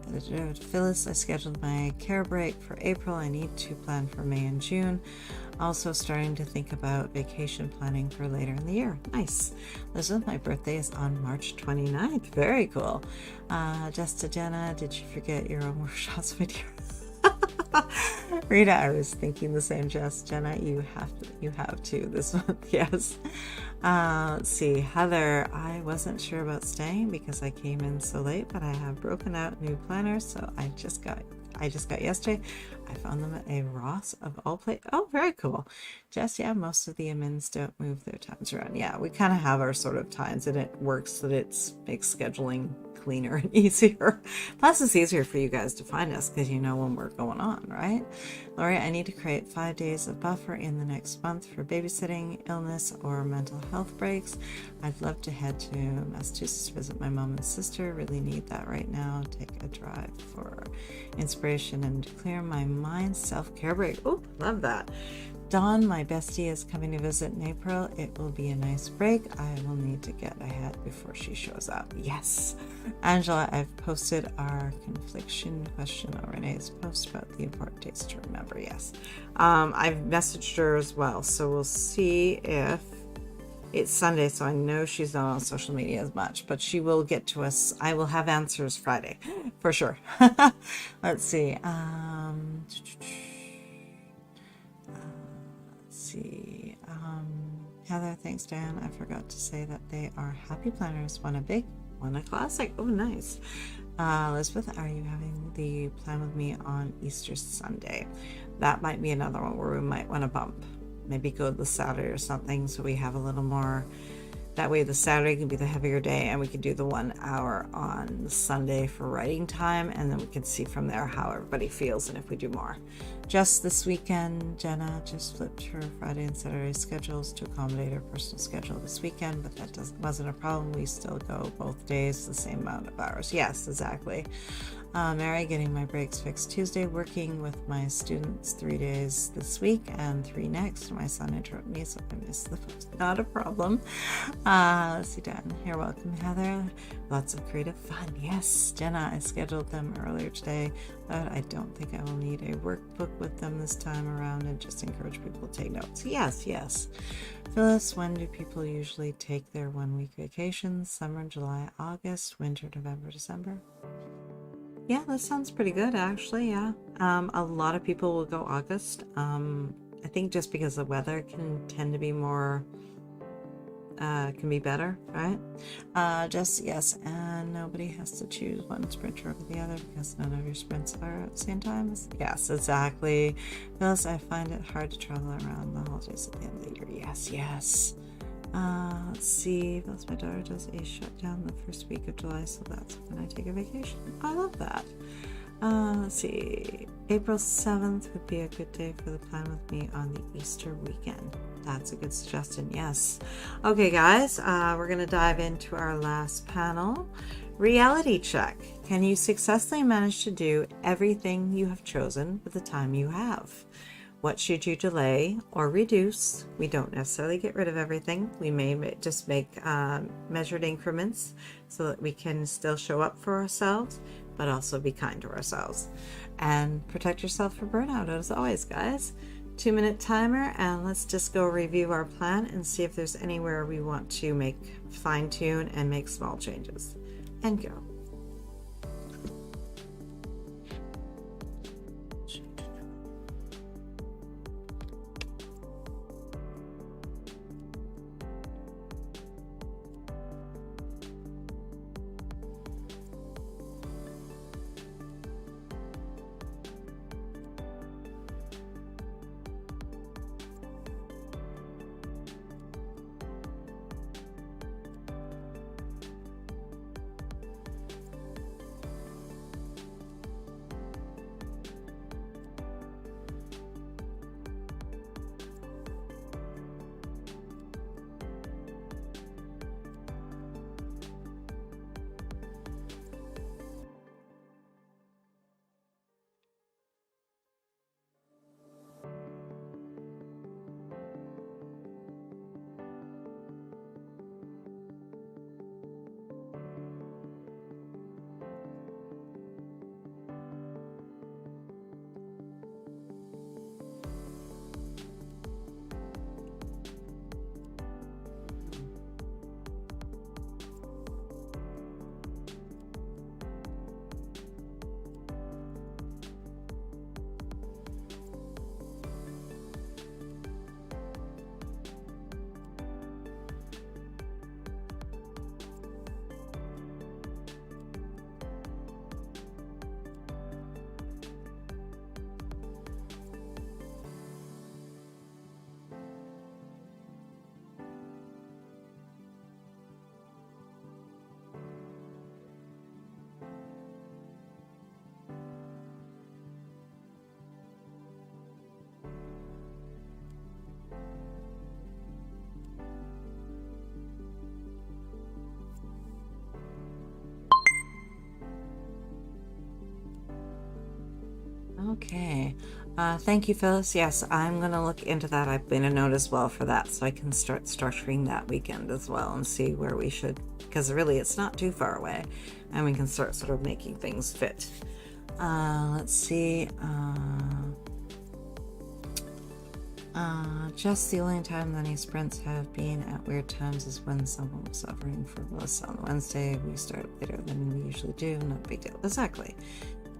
Phyllis, I scheduled my care break for April. I need to plan for May and June. Also starting to think about vacation planning for later in the year. Nice. Elizabeth, my birthday is on March 29th. Very cool. Jess to Jenna, did you forget your own workshops, my dear? Rita, I was thinking the same. Jess, Jenna, you have to this month. Yes. Let's see, Heather, I wasn't sure about staying because I came in so late, but I have broken out new planners, so I just got yesterday. I found them at a Ross of all places. Oh, very cool. Jess, yeah, most of the admins don't move their times around. Yeah, we kind of have our sort of times, and it works that it makes scheduling cleaner and easier. Plus, it's easier for you guys to find us because you know when we're going on, right? Lori, I need to create 5 days of buffer in the next month for babysitting, illness, or mental health breaks. I'd love to head to Massachusetts to visit my mom and sister. Really need that right now. Take a drive for inspiration and to clear my mind. Self-care break. Oh, love that. Dawn, my bestie, is coming to visit in April. It will be a nice break. I will need to get ahead before she shows up. Yes. Angela, I've posted our confliction question on Renee's post about the important dates to remember. Yes. I've messaged her as well. So we'll see if it's Sunday. So I know she's not on social media as much, but she will get to us. I will have answers Friday for sure. Let's see. Heather, thanks Dan. I forgot to say that they are happy planners, one a big, one a classic. Oh, nice. Elizabeth, are you having the plan with me on Easter Sunday? That might be another one where we might want to bump, maybe go the Saturday or something, so we have a little more. That way the Saturday can be the heavier day, and we can do the 1 hour on Sunday for writing time, and then we can see from there how everybody feels and if we do more. Just this weekend, Jenna just flipped her Friday and Saturday schedules to accommodate her personal schedule this weekend, but that wasn't a problem. We still go both days, the same amount of hours. Yes, exactly. Mary, getting my breaks fixed Tuesday, working with my students 3 days this week and 3 next. My son interrupted me, so I missed the post. Not a problem. Let's see, Dan. You're welcome, Heather. Lots of creative fun. Yes, Jenna, I scheduled them earlier today, but I don't think I will need a workbook with them this time around, and just encourage people to take notes. Yes, yes. Phyllis, when do people usually take their 1 week vacations? Summer, July, August, winter, November, December? Yeah, that sounds pretty good, actually. Yeah. A lot of people will go August. I think just because the weather can tend to be more, can be better, right? Just, yes, and nobody has to choose one sprinter over the other because none of your sprints are at the same time. Yes, exactly. Phyllis, I find it hard to travel around the holidays at the end of the year. Yes, yes. Let's see. That's my daughter does a shutdown the first week of July, so that's when I take a vacation. I love that. Let's see. April 7th would be a good day for the plan with me on the Easter weekend. That's a good suggestion, yes. Okay, guys, we're going to dive into our last panel. Reality check. Can you successfully manage to do everything you have chosen with the time you have? What should you delay or reduce? We don't necessarily get rid of everything. We may just make measured increments so that we can still show up for ourselves, but also be kind to ourselves. And protect yourself from burnout, as always, guys. 2-minute timer, and let's just go review our plan and see if there's anywhere we want to fine tune and make small changes. And go. Okay. Thank you, Phyllis. Yes, I'm going to look into that. I've been a note as well for that, so I can start structuring that weekend as well and see where we should, because really it's not too far away, and we can start sort of making things fit. Let's see. Just the only time that any sprints have been at weird times is when someone was suffering for bliss on Wednesday. We started later than we usually do. Not a big deal. Exactly.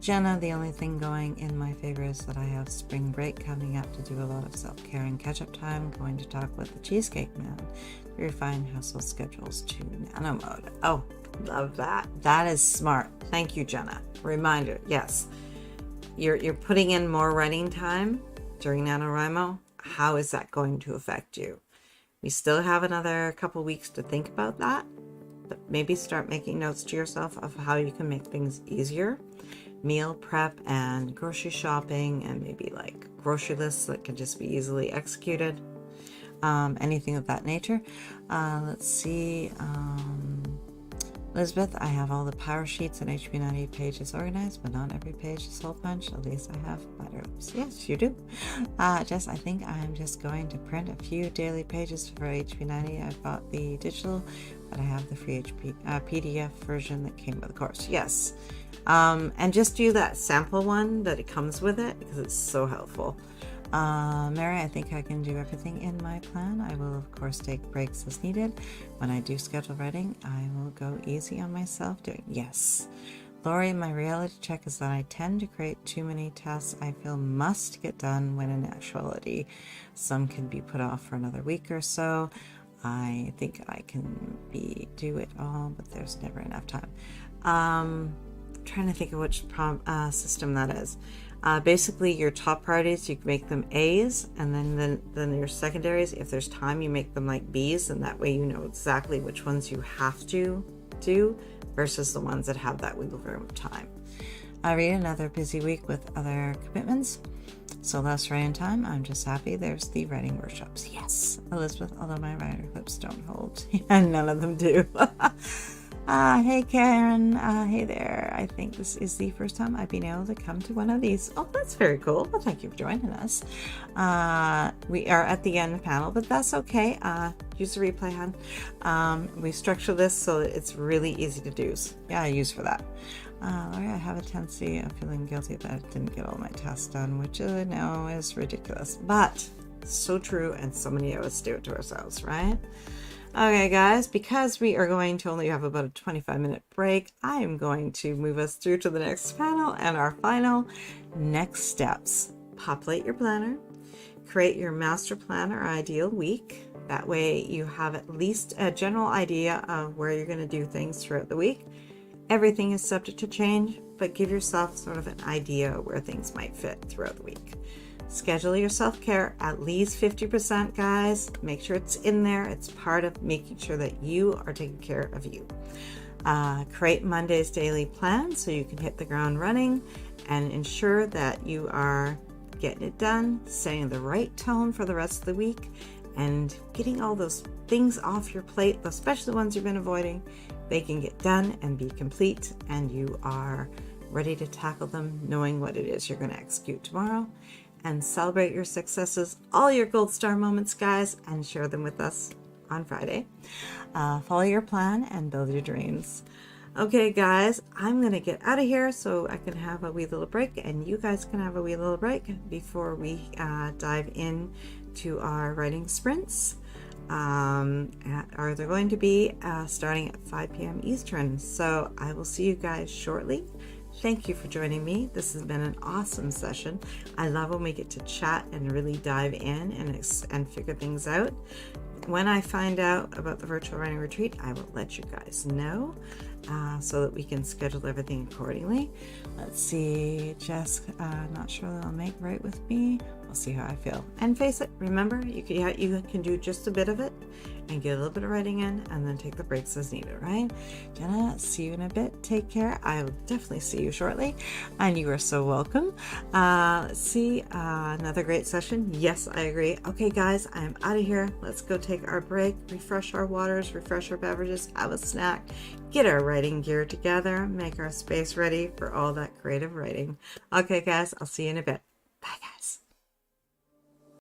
Jenna, the only thing going in my favor is that I have spring break coming up to do a lot of self-care and catch-up time. Going to talk with the Cheesecake Man to refine household schedules to nano mode. Oh, love that. That is smart. Thank you, Jenna. Reminder, yes. You're putting in more writing time during NaNoWriMo. How is that going to affect you? We still have another couple weeks to think about that, but maybe start making notes to yourself of how you can make things easier. Meal prep and grocery shopping, and maybe like grocery lists that can just be easily executed. Anything of that nature. Let's see. Elizabeth, I have all the power sheets and HB90 pages organized, but not every page is hole punch. At least I have spider lips. Yes, you do. Jess, I think I'm just going to print a few daily pages for HB90. I bought the digital, but I have the free PDF version that came with the course. Yes. And just do that sample one that it comes with it, because it's so helpful. Mary, I think I can do everything in my plan. I will, of course, take breaks as needed. When I do schedule writing, I will go easy on myself doing. Yes. Lori, my reality check is that I tend to create too many tasks I feel must get done, when in actuality, some can be put off for another week or so. I think I can do it all, but there's never enough time. Trying to think of which system that is. Basically, your top priorities, you make them A's, and then your secondaries, if there's time, you make them like B's, and that way you know exactly which ones you have to do versus the ones that have that wiggle room of time. I read another busy week with other commitments, so less writing time. I'm just happy there's the writing workshops. Yes, Elizabeth, although my writer clips don't hold. And none of them do. Hey Karen, hey there. I think this is the first time I've been able to come to one of these. Oh, that's very cool. Well, thank you for joining us. We are at the end of the panel, but that's okay. Use the replay, hon. We structure this so that it's really easy to do. Yeah, I use for that. Larry, I have a tendency of feeling guilty that I didn't get all my tasks done, which I know is ridiculous, but so true, and so many of us do it to ourselves, right? Okay, guys, because we are going to only have about a 25-minute break, I am going to move us through to the next panel and our final next steps. Populate your planner, create your master plan or ideal week. That way you have at least a general idea of where you're going to do things throughout the week. Everything is subject to change, but give yourself sort of an idea of where things might fit throughout the week. Schedule your self-care at least 50%, guys. Make sure it's in there. It's part of making sure that you are taking care of you. Create Monday's daily plan so you can hit the ground running and ensure that you are getting it done, setting the right tone for the rest of the week, and getting all those things off your plate, especially the ones you've been avoiding. They can get done and be complete, and you are ready to tackle them, knowing what it is you're going to execute tomorrow. And celebrate your successes, all your gold star moments, guys, and share them with us on Friday. Follow your plan and build your dreams. Okay, guys, I'm going to get out of here so I can have a wee little break, and you guys can have a wee little break before we dive in to our writing sprints. They're going to be starting at 5 p.m. Eastern. So I will see you guys shortly. Thank you for joining me. This has been an awesome session. I love when we get to chat and really dive in and figure things out. When I find out about the virtual writing retreat, I will let you guys know so that we can schedule everything accordingly. Let's see, Jess, not sure that I'll make right with me. We'll see how I feel. And face it, remember, you can do just a bit of it and get a little bit of writing in and then take the breaks as needed, right? Jenna, see you in a bit. Take care. I will definitely see you shortly. And you are so welcome. Let's see, another great session. Yes, I agree. Okay, guys, I am out of here. Let's go take our break, refresh our waters, refresh our beverages, have a snack, get our writing gear together, make our space ready for all that creative writing. Okay, guys, I'll see you in a bit.